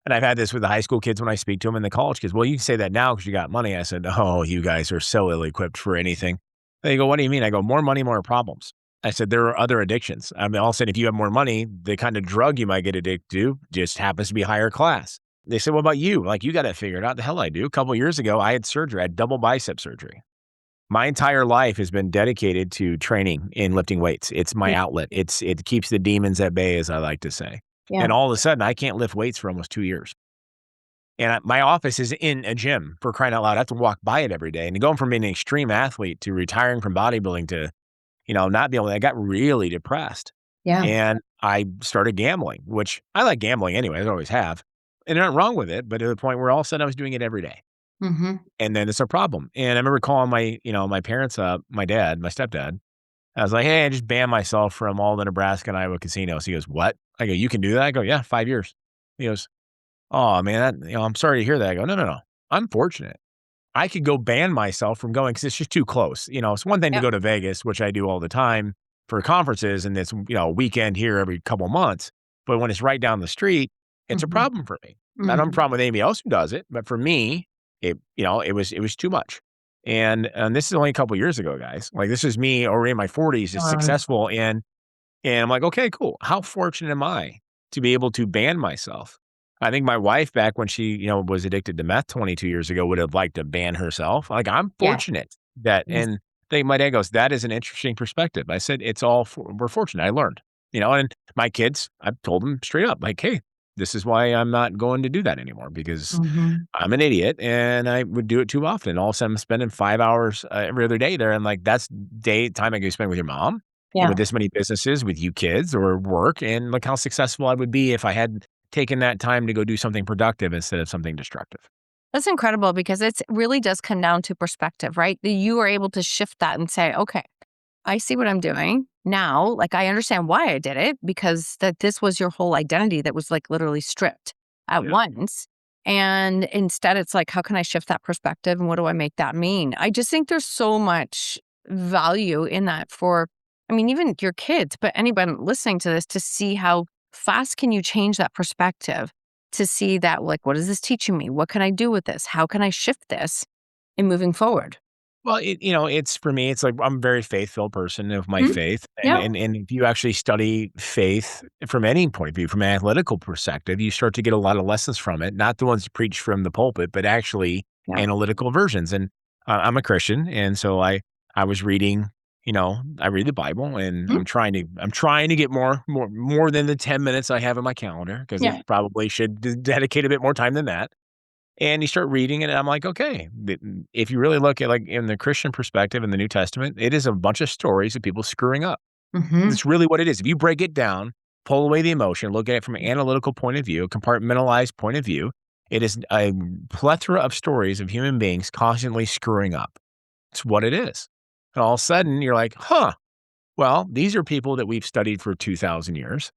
And I've had this with the high school kids when I speak to them and the college kids. "Well, you can say that now because you got money." I said, "Oh, you guys are so ill-equipped for anything." They go, "What do you mean?" I go, "More money, more problems." I said, "There are other addictions." I mean, all of a sudden, if you have more money, the kind of drug you might get addicted to just happens to be higher class. They said, "What about you? Like, you got it figured out." The hell I do. A couple years ago, I had surgery. I had double bicep surgery. My entire life has been dedicated to training in lifting weights. It's my Yeah. outlet. It keeps the demons at bay, as I like to say. Yeah. And all of a sudden, I can't lift weights for almost 2 years. And my office is in a gym, for crying out loud. I have to walk by it every day. And going from being an extreme athlete to retiring from bodybuilding to, not being able I got really depressed. Yeah. And I started gambling, which I like gambling anyway, I always have. And nothing wrong with it, but to the point where all of a sudden I was doing it every day. Mhm. And then it's a problem. And I remember calling my parents up, my dad, my stepdad. I was like, "Hey, I just banned myself from all the Nebraska and Iowa casinos." He goes, "What?" I go, "You can do that?" I go, "Yeah, 5 years." He goes, "Oh, man, I'm sorry to hear that." I go, "No, no, no. I'm fortunate. I could go ban myself from going because it's just too close." It's one thing to Yep. go to Vegas, which I do all the time for conferences, and it's, a weekend here every couple months. But when it's right down the street, it's a Mhm. problem for me. I don't have a Mhm. problem with anybody else who does it, but for me, it was too much. And this is only a couple years ago, guys. Like, this is me already in my 40s, just successful, and I'm like, "Okay, cool. How fortunate am I to be able to ban myself?" I think my wife back when she, was addicted to meth 22 years ago would have liked to ban herself. Like, I'm Yeah. fortunate that Yes. and my dad goes, "That is an interesting perspective." I said, we're fortunate. I learned, and my kids, I've told them straight up, like, "Hey, this is why I'm not going to do that anymore because Mhm. I'm an idiot and I would do it too often." All of a sudden, I'm spending 5 hours every other day there. And like, that's time I could spend with your mom and Yeah. with this many businesses, with you kids or work. And look how successful I would be if I had taken that time to go do something productive instead of something destructive. That's incredible because it really does come down to perspective, right? That you are able to shift that and say, "Okay, I see what I'm doing. now, like, I understand why I did it because that this was your whole identity that was like literally stripped at Yeah. once. And instead, it's like, how can I shift that perspective and what do I make that mean? I just think there's so much value in that for, I mean, even your kids, but anyone listening to this to see how fast can you change that perspective to see that, like, what is this teaching me? What can I do with this? How can I shift this in moving forward? Well, it's for me, it's like I'm a very faith-filled person of my Mhm. faith, and Yep. and if you actually study faith from any point of view, from an analytical perspective, you start to get a lot of lessons from it, not the ones preached from the pulpit, but actually Yep. analytical versions, and I'm a Christian, and so I was reading, I read the Bible, and Mhm. I'm trying to get more than the 10 minutes I have in my calendar because it Yeah. probably should dedicate a bit more time than that. And you start reading it, and I'm like, okay, if you really look at like in the Christian perspective in the New Testament, it is a bunch of stories of people screwing up. Mhm. That's really what it is. If you break it down, pull away the emotion, look at it from an analytical point of view, a compartmentalized point of view, it is a plethora of stories of human beings constantly screwing up. It's what it is. And all of a sudden, you're like, huh, well, these are people that we've studied for 2,000 years,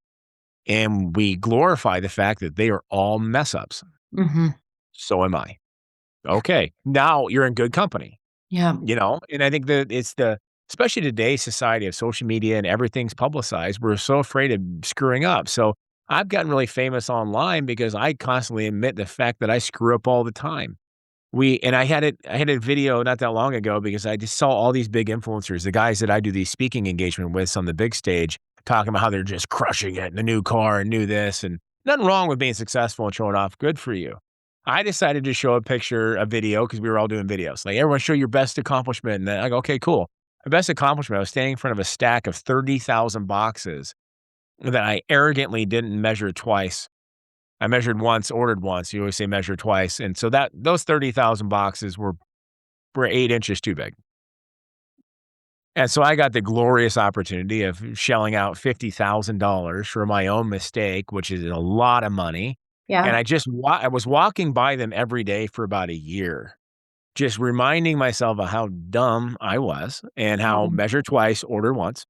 and we glorify the fact that they are all mess ups. Mhm. So am I. Okay, now you're in good company, Yeah. and I think that it's especially today's society of social media and everything's publicized, we're so afraid of screwing up. So I've gotten really famous online because I constantly admit the fact that I screw up all the time. I had a video not that long ago because I just saw all these big influencers, the guys that I do these speaking engagement with on the big stage, talking about how they're just crushing it in a new car and new this and nothing wrong with being successful and showing off. Good for you. I decided to show a video because we were all doing videos. Like, everyone show your best accomplishment. And then I go, okay, cool. My best accomplishment, I was standing in front of a stack of 30,000 boxes that I arrogantly didn't measure twice. I measured once, ordered once. You always say measure twice. And so those 30,000 boxes were 8 inches too big. And so I got the glorious opportunity of shelling out $50,000 for my own mistake, which is a lot of money. Yeah. And I was walking by them every day for about a year, just reminding myself of how dumb I was and how Oh, measure twice, order once.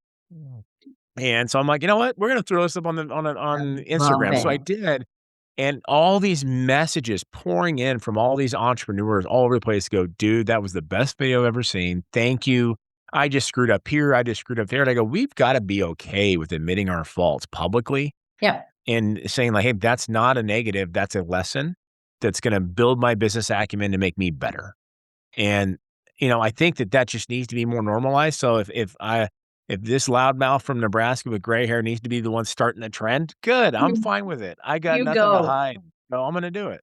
And so I'm like, you know what? We're gonna throw this up I on love Instagram. So I it. did. And all these messages pouring in from all these entrepreneurs all over the place go, dude, that was the best video I've ever seen. Thank you. I just screwed up here. I just screwed up there. And I go, we've got to be okay with admitting our faults publicly Yep. and saying, like, hey, that's not a negative. That's a lesson that's going to build my business acumen to make me better. And, I think that just needs to be more normalized. So if this loudmouth from Nebraska with gray hair needs to be the one starting the trend, good. I'm You fine with it. I got you nothing to go. hide. So I'm gonna do it.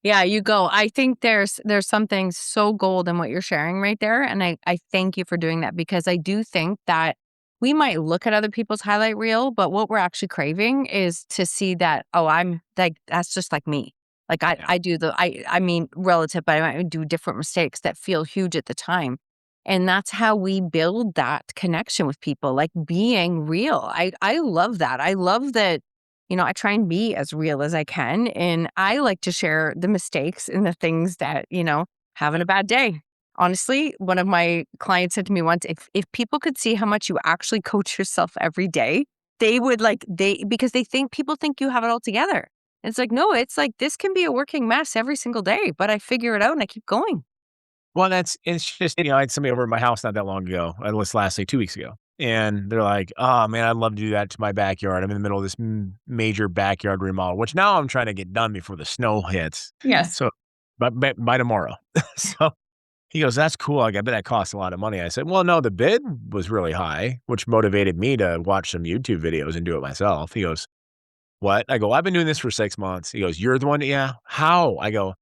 Yeah, you go. I think there's something so gold in what you're sharing right there, and I thank you for doing that because I do think that we might look at other people's highlight reel, but what we're actually craving is to see that, oh, I'm like that's just like me. Like I Yeah. I do the I mean relative, but I might do different mistakes that feel huge at the time. And that's how we build that connection with people, like being real. I love that. I love that I try and be as real as I can. And I like to share the mistakes and the things that, having a bad day. Honestly, one of my clients said to me once, if people could see how much you actually coach yourself every day, they would because they think people think you have it all together. It's like, no, it's like this can be a working mess every single day, but I figure it out and I keep going. Well, it's just, I had somebody over at my house not that long ago. It was lastly 2 weeks ago. And they're like, oh man, I'd love to do that to my backyard. I'm in the middle of this major backyard remodel, which now I'm trying to get done before the snow hits. Yes. So, but by tomorrow. So he goes, that's cool. I bet that costs a lot of money. I said, well, no, the bid was really high, which motivated me to watch some YouTube videos and do it myself. He goes, what? I go, I've been doing this for 6 months. He goes, you're the one? Yeah. How? I go,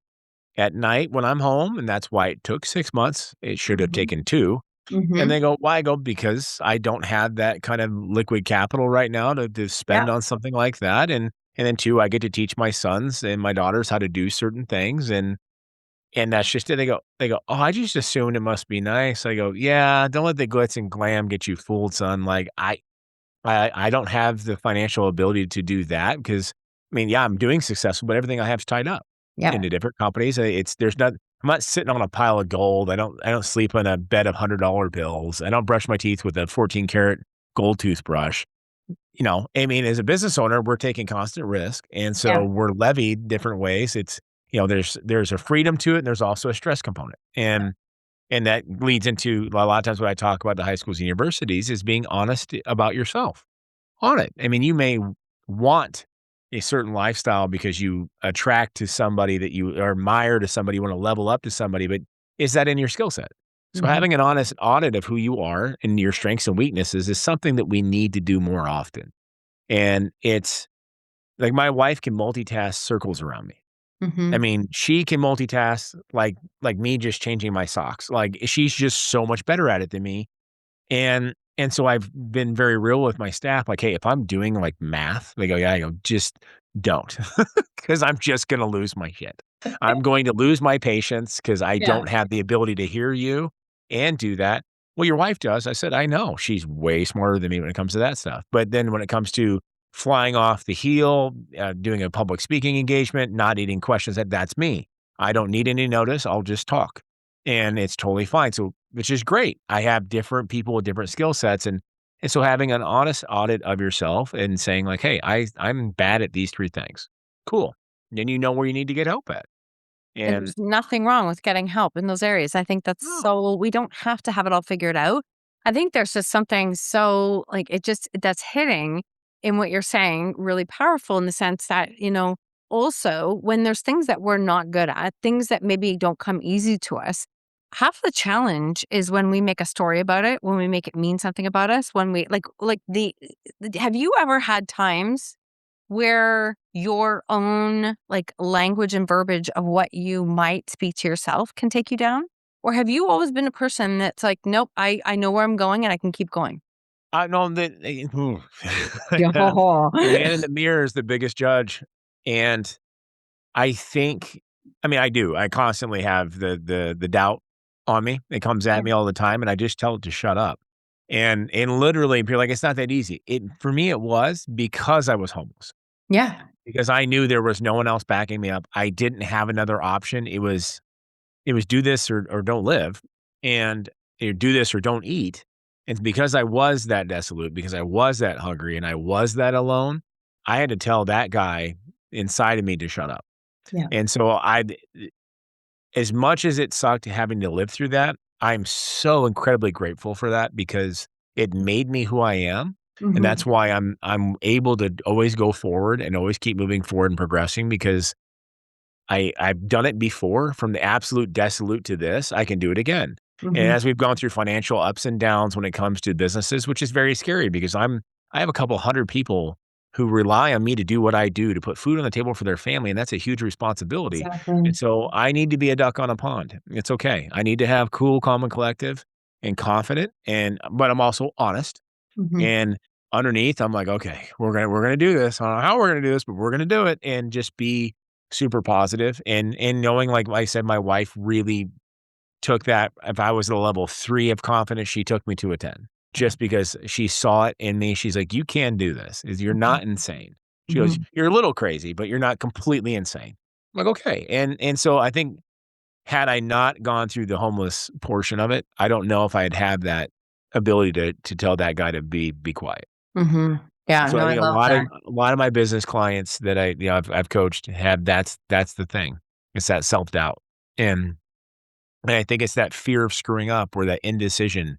at night when I'm home, and that's why it took 6 months. It should have Mhm. taken 2. And Mhm. they go, why? I go, because I don't have that kind of liquid capital right now to spend Yep. on something like that. And then 2, I get to teach my sons and my daughters how to do certain things. And that's just it. They go, "Oh, I just assumed it must be nice." I go, "Yeah, don't let the glitz and glam get you fooled, son. Like, I don't have the financial ability to do that because, I mean, yeah, I'm doing successful, but everything I have is tied up Yep. into different companies. I'm not sitting on a pile of gold. I don't sleep on a bed of $100 bills. I don't brush my teeth with a 14 karat gold toothbrush. I mean, as a business owner, we're taking constant risk, and Yeah. so we're levied different ways. There's a freedom to it, and there's also a stress component, and that leads into a lot of times what I talk about the high schools and universities is being honest about yourself on it. I mean, you may want a certain lifestyle because you attract to somebody that you or admire to somebody, you want to level up to somebody, but is that in your skill set? So Mhm. having an honest audit of who you are and your strengths and weaknesses is something that we need to do more often. And it's like my wife can multitask circles around me. I Mhm. mean, she can multitask like me just changing my socks. Like she's just so much better at it than me. And so I've been very real with my staff, like, "Hey, if I'm doing, like, math," they go, "Yeah," I go, "Just don't, because 'cause I'm just gonna lose my shit. I'm going to lose my patience because I Yeah. don't have the ability to hear you and do that." "Well, your wife does." I said, "I know. She's way smarter than me when it comes to that stuff." But then when it comes to flying off the heel, doing a public speaking engagement, not eating questions, that's me. I don't need any notice. I'll just talk, and it's totally fine. So which is great. I have different people with different skill sets, and so having an honest audit of yourself and saying like, "Hey, I'm bad at these 3 things." Cool. Then you know where you need to get help at. And And there's nothing wrong with getting help in those areas. I think that's no, so we don't have to have it all figured out. I think there's just something so like it just that's hitting in what you're saying really powerful in the sense that, also when there's things that we're not good at, things that maybe don't come easy to us, half the challenge is when we make a story about it, when we make it mean something about us, when we like the have you ever had times where your own, like, language and verbiage of what you might speak to yourself can take you down? Or have you always been a person that's like, "Nope, I know where I'm going and I can keep going?" I know that Yeah. the man in the mirror is the biggest judge, and I think I mean, I do. I constantly have the doubt on me. It comes Yeah. at me all the time, and I just tell it to shut up. And literally, people are like, "It's not that easy." It for me, it was because I was homeless. Yeah. Because I knew there was no one else backing me up. I didn't have another option. It was do this or don't live, and do this or don't eat. And because I was that desolate, because I was that hungry, and I was that alone, I had to tell that guy inside of me to shut up. Yeah. And so as much as it sucked having to live through that, I'm so incredibly grateful for that because it made me who I am, and Mhm. that's why I'm able to always go forward and always keep moving forward and progressing because I've done it before from the absolute desolate to this, I can do it again. And Mhm. as we've gone through financial ups and downs when it comes to businesses, which is very scary because I have a couple hundred people who rely on me to do what I do to put food on the table for their family, and that's a huge responsibility. And Exactly. so I need to be a duck on a pond. It's okay. I need to have cool, calm, and collective and confident, but I'm also honest. Mhm. And underneath, I'm like, "Okay, we're gonna do this. I don't know how we're gonna do this, but we're gonna do it," and just be super positive and knowing, like I said, my wife really took that if I was at a level 3 of confidence, she took me to a 10 just because she saw it in me. She's like, "You can do this. You're Mhm. not insane." She goes, Mhm. "You're a little crazy, but you're not completely insane." I'm like, "Okay." And so I think had I not gone through the homeless portion of it, I don't know if I'd have that ability to tell that guy to be quiet. Mhm. Yeah, So no, I I think a love lot of that. a lot of my business clients that I've coached have that's the thing. It's that self-doubt. And and I think it's that fear of screwing up or that indecision,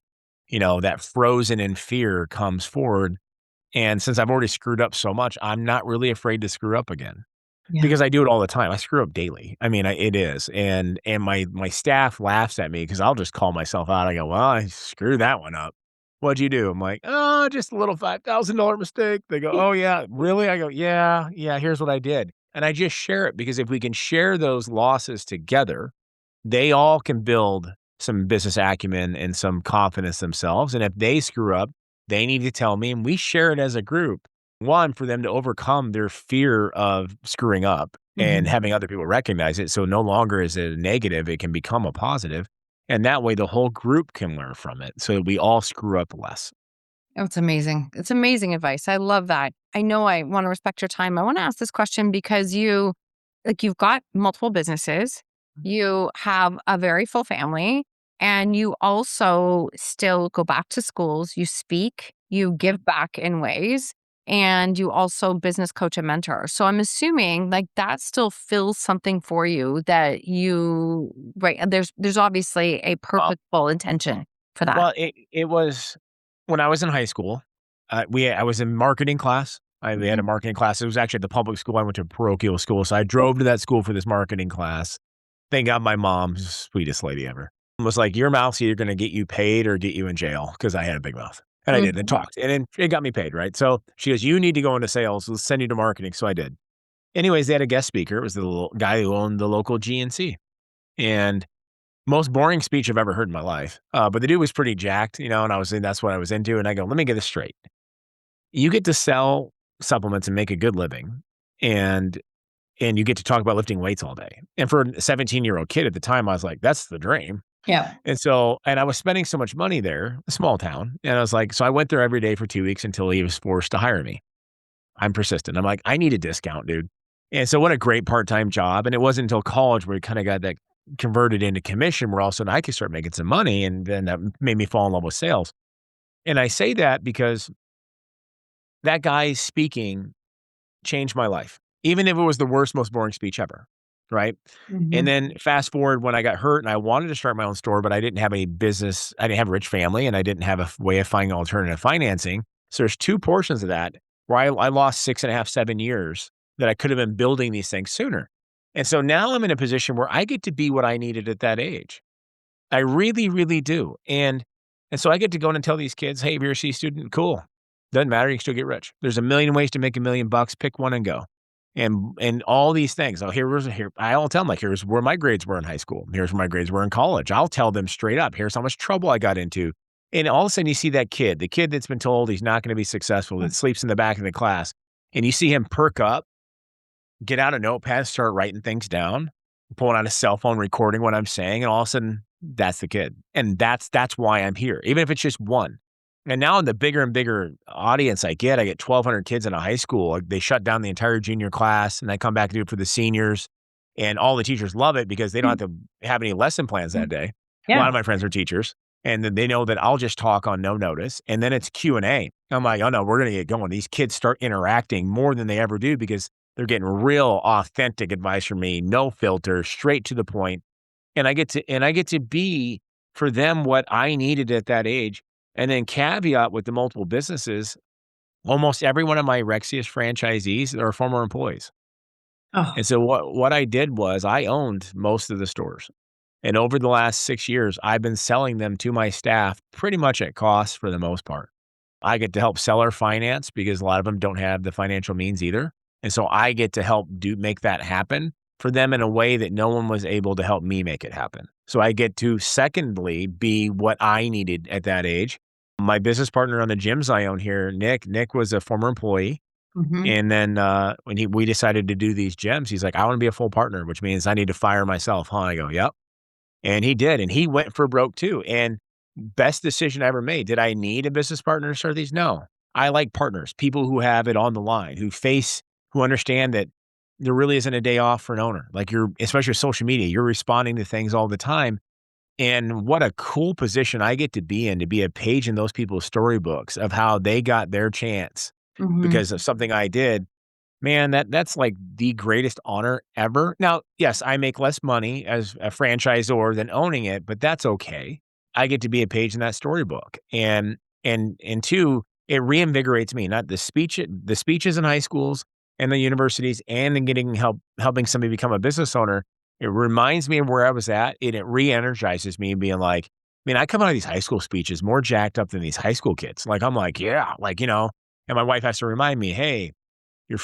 that frozen in fear comes forward. And since I've already screwed up so much, I'm not really afraid to screw up again. Yeah. Because I do it all the time. I screw up daily. I mean, it is, and my staff laughs at me because 'cause I'll just call myself out. I go, "Well, I screwed that one up. What'd you do?" I'm like, "Oh, just a little $5,000 mistake." They go, "Oh, yeah, really?" I go, "Yeah, yeah, here's what I did." And I just share it because if we can share those losses together, they all can build some business acumen and some confidence themselves, and if they screw up, they need to tell me, and we share it as a group. One, for them to overcome their fear of screwing up and Mhm. having other people recognize it, so no longer is it a negative, it can become a positive, and that way the whole group can learn from it, so that we all screw up less. Oh, it's amazing. It's amazing advice. I love that. I know I want to respect your time. I want to ask this question because you've got multiple businesses. You have a very full family. And you also still go back to schools, you speak, you give back in ways, and you also business coach and mentor. So I'm assuming like that still fills something for you that you right. And there's obviously a Well purposeful intention for that. well, it was when I was in high school, I was in marketing class. We had a Mhm. marketing class. It was actually at the public school. I went to a parochial school, so I drove to that school for this marketing class. Thank God my mom, she's the sweetest lady ever, was like, "Your mouth's either gonna get you paid or get you in jail," because I had a big mouth, and I did, and Mhm. talked, and then it got me paid, right? So she goes, "You need to go into sales. Let's send you to marketing." So I did. Anyways, they had a guest speaker. It was the little guy who owned the local GNC, and most boring speech I've ever heard in my life. But the dude was pretty jacked, and I was in that's what I was into, and I go, "Let me get this straight. You get to sell supplements and make a good living, and you get to talk about lifting weights all day." And for a 17-year-old kid at the time, I was like, "That's the dream." Yeah. And I was spending so much money there, a small town, and I was like so I went there every day for 2 weeks until he was forced to hire me. I'm persistent. I'm like, "I need a discount, dude." And so what a great part-time job, and it wasn't until college where we kinda got that converted into commission where all of a sudden I could start making some money, and then that made me fall in love with sales. And I say that because that guy speaking changed my life, even if it was the worst, most boring speech ever, right? And Mhm. then fast forward when I got hurt and I wanted to start my own store, but I didn't have any business. I didn't have a rich family and I didn't have a way of finding alternative financing. So there's two portions of that where I lost 6.5, 7 years that I could have been building these things sooner. And so now I'm in a position where I get to be what I needed at that age. I really, really do. And so I get to go in and tell these kids, "Hey, if you're a C student, cool. Doesn't matter, you can still get rich. There's a million ways to make $1,000,000, pick one and go." And all these things. Oh, here I'll tell them, like, "Here's where my grades were in high school. Here's where my grades were in college." I'll tell them straight up, "Here's how much trouble I got into." And all of a sudden you see that kid, the kid that's been told he's not gonna be successful, that sleeps in the back of the class, and you see him perk up, get out a notepad, start writing things down, pulling out a cell phone, recording what I'm saying, and all of a sudden, that's the kid. And that's why I'm here, even if it's just one. And now in the bigger and bigger audience I get 1,200 kids in a high school. Like, they shut down the entire junior class, and I come back and do it for the seniors. And all the teachers love it because they don't have to have any lesson plans that day. A lot Yeah. of my friends are teachers, and then they know that I'll just talk on no notice, and then it's Q&A. I'm like, "Oh, no, we're gonna get going." These kids start interacting more than they ever do because they're getting real authentic advice from me, no filter, straight to the point, and I get to be for them what I needed at that age, and then caveat with the multiple businesses, almost every one of my Rexius franchisees are former employees, Oh. and so what I did was I owned most of the stores, and over the last 6 years, I've been selling them to my staff pretty much at cost for the most part. I get to help seller finance because a lot of them don't have the financial means either. And so I get to help make that happen for them in a way that no one was able to help me make it happen. So I get to secondly be what I needed at that age. My business partner on the gyms I own here, Nick was a former employee. Mhm. And then when we decided to do these gyms, he's like, "I want to be a full partner, which means I need to fire myself." Huh? I go, "Yep." And he did, and he went for broke too, and best decision I ever made. Did I need a business partner to start these? No. I like partners, people who have it on the line, who understand that there really isn't a day off for an owner. Like, especially with social media, you're responding to things all the time. And what a cool position I get to be in, to be a page in those people's storybooks of how they got their chance Mhm. because of something I did. Man, that's like the greatest honor ever. Now, yes, I make less money as a franchisor than owning it, but that's okay. I get to be a page in that storybook. And two, it reinvigorates me. Not the speeches in high schools and the universities and then getting helping somebody become a business owner. It reminds me of where I was at, and it re-energizes me being like, man, I come out of these high school speeches more jacked up than these high school kids. Like, I'm like, yeah, like, and my wife has to remind me, "Hey,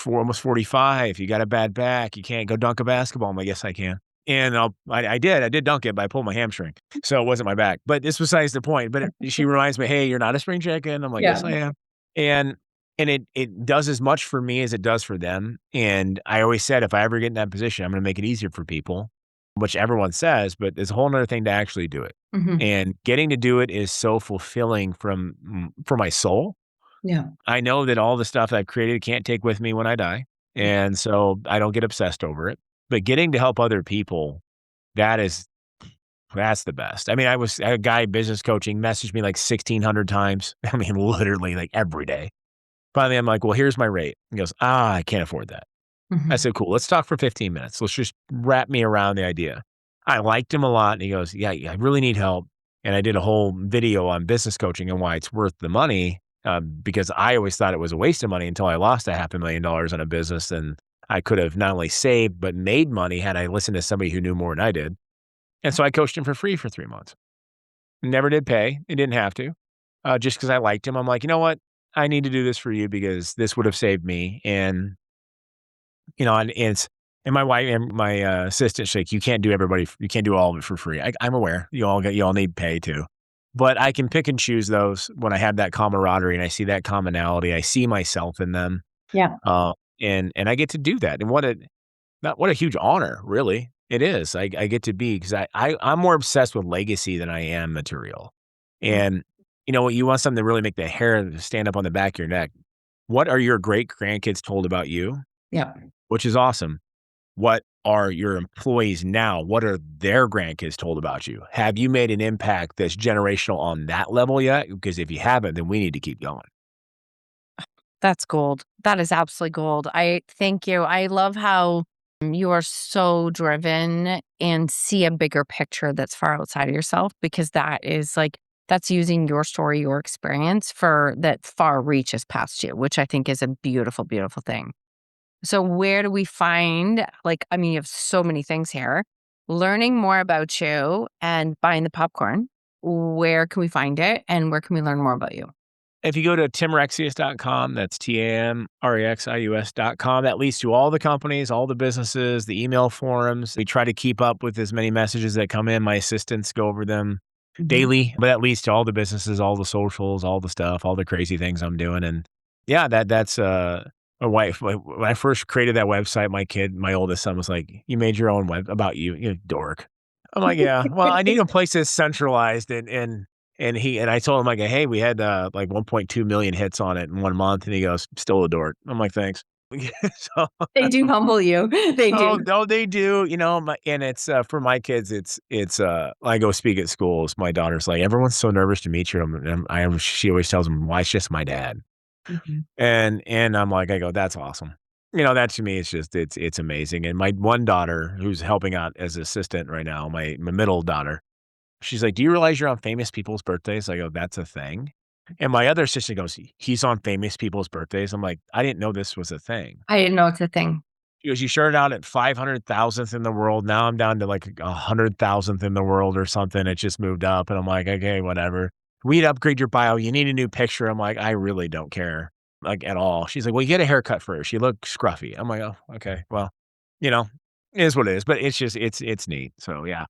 almost 45. You got a bad back. You can't go dunk a basketball." I'm like, "Yes, I can." And I did dunk it, but I pulled my hamstring. So it wasn't my back, but it's besides the point. But she reminds me, "Hey, you're not a spring chicken." I'm like, Yeah. "Yes, I am." And, it does as much for me as it does for them. And I always said, if I ever get in that position, I'm going to make it easier for people, which everyone says, but it's a whole nother thing to actually do it. Mhm. And getting to do it is so fulfilling for my soul. Yeah. I know that all the stuff I've created can't take with me when I die, and so I don't get obsessed over it. But getting to help other people, that is that's the best. I mean, I had a guy business coaching messaged me like 1,600 times. I mean, literally like every day. Finally, I'm like, well, here's my rate. He goes, I can't afford that. I Mhm. said, cool. Let's talk for 15 minutes. Let's just wrap me around the idea. I liked him a lot. And he goes, yeah, I really need help. And I did a whole video on business coaching and why it's worth the money. Because I always thought it was a waste of money until I lost $500,000 on a business. And I could have not only saved, but made money had I listened to somebody who knew more than I did. And so I coached him for free for 3 months. Never did pay. It didn't have to. Just because I liked him. I'm like, you know what? I need to do this for you because this would have saved me. And my wife and my assistant, she's like, you can't do all of it for free. I'm aware you all need pay too, but I can pick and choose those when I have that camaraderie and I see that commonality. I see myself in them, Yeah. uh, and I get to do that. And what a huge honor, really. It is. I get to be because I'm more obsessed with legacy than I am material. Mm. And you want something to really make the hair stand up on the back of your neck. What are your great grandkids told about you? Yep. Which is awesome. What are your employees now? What are their grandkids told about you? Have you made an impact that's generational on that level yet? Because if you haven't, then we need to keep going. That's gold. That is absolutely gold. I thank you. I love how you are so driven and see a bigger picture that's far outside of yourself because that is like, that's using your story, your experience for that far reaches past you, which I think is a beautiful, beautiful thing. So, where do we find, like, I mean, you have so many things here, learning more about you and buying the popcorn? Where can we find it and where can we learn more about you? If you go to timrexius.com, that's TAMREXIUS.com, that leads to all the companies, all the businesses, the email forums. We try to keep up with as many messages that come in. My assistants go over them Mhm. daily, but that leads to all the businesses, all the socials, all the stuff, all the crazy things I'm doing. And yeah, that's my wife. When I first created that website, my oldest son was like, "You made your own web about you dork." I'm like, "Yeah, well, I need a place that's centralized and I told him like, "Hey, we had, like 1.2 million hits on it in 1 month," and he goes, "Still a dork." I'm like, "Thanks." So, They do humble you. They oh, do. no, they do, and it's, for my kids, I go speak at schools, my daughter's like, "Everyone's so nervous to meet you," she always tells them, "Why, it's just my dad." Mhm. And I'm like, I go, "That's awesome." That to me, it's amazing, and my one daughter who's helping out as assistant right now, my middle daughter, she's like, "Do you realize you're on famous people's birthdays?" I go, "That's a thing?" And my other sister goes, "He's on famous people's birthdays?" I'm like, "I didn't know this was a thing." I didn't know it's a thing. She goes, "You started out at 500,000th in the world. Now I'm down to like 100,000th in the world or something. It just moved up." And I'm like, "Okay, whatever. We'd upgrade your bio. You need a new picture." I'm like, "I really don't care, like, at all." She's like, "Well, you get a haircut first. You look scruffy." I'm like, "Oh, okay. Well, you know, it is what it is." But it's just, it's neat. So yeah,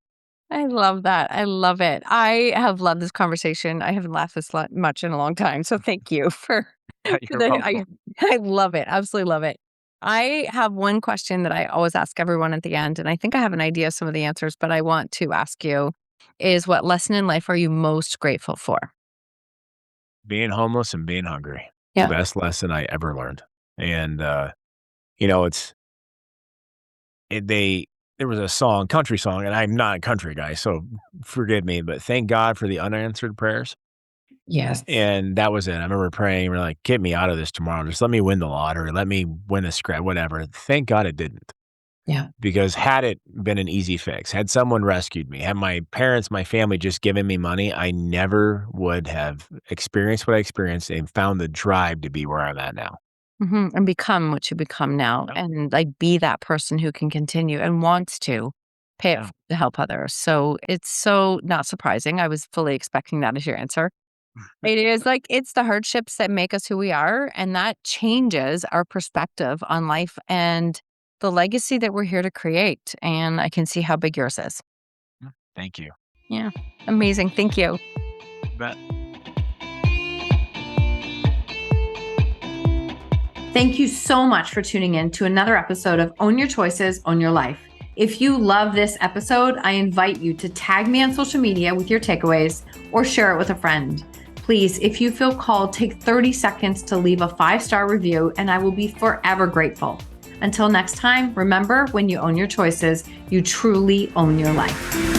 I love that. I love it. I have loved this conversation. I haven't laughed this much in a long time. So thank you for, for you're the, welcome. I love it. Absolutely love it. I have one question that I always ask everyone at the end, and I think I have an idea of some of the answers, but I want to ask you is what lesson in life are you most grateful for? Being homeless and being hungry. Yeah. Best lesson I ever learned. And, you know, it's it they there was a song, country song, and I'm not a country guy, so forgive me, but thank God for the unanswered prayers. Yes. And that was it. I remember praying, we're like, "Get me out of this tomorrow. Just let me win the lottery. Let me win a scrap, whatever." Thank God it didn't. Yeah. Because had it been an easy fix, had someone rescued me, had my parents, my family just given me money, I never would have experienced what I experienced and found the drive to be where I'm at now. And become what you become now Yep. and like be that person who can continue and wants to pay it Yeah. to help others. So it's so not surprising. I was fully expecting that as your answer. It is like it's the hardships that make us who we are, and that changes our perspective on life and the legacy that we're here to create. And I can see how big yours is. Mm. Thank you. Yeah. Amazing. Thank you. Bet. Thank you so much for tuning in to another episode of Own Your Choices, Own Your Life. If you love this episode, I invite you to tag me on social media with your takeaways or share it with a friend. Please, if you feel called, take 30 seconds to leave a 5-star review, and I will be forever grateful. Until next time, remember, when you own your choices, you truly own your life.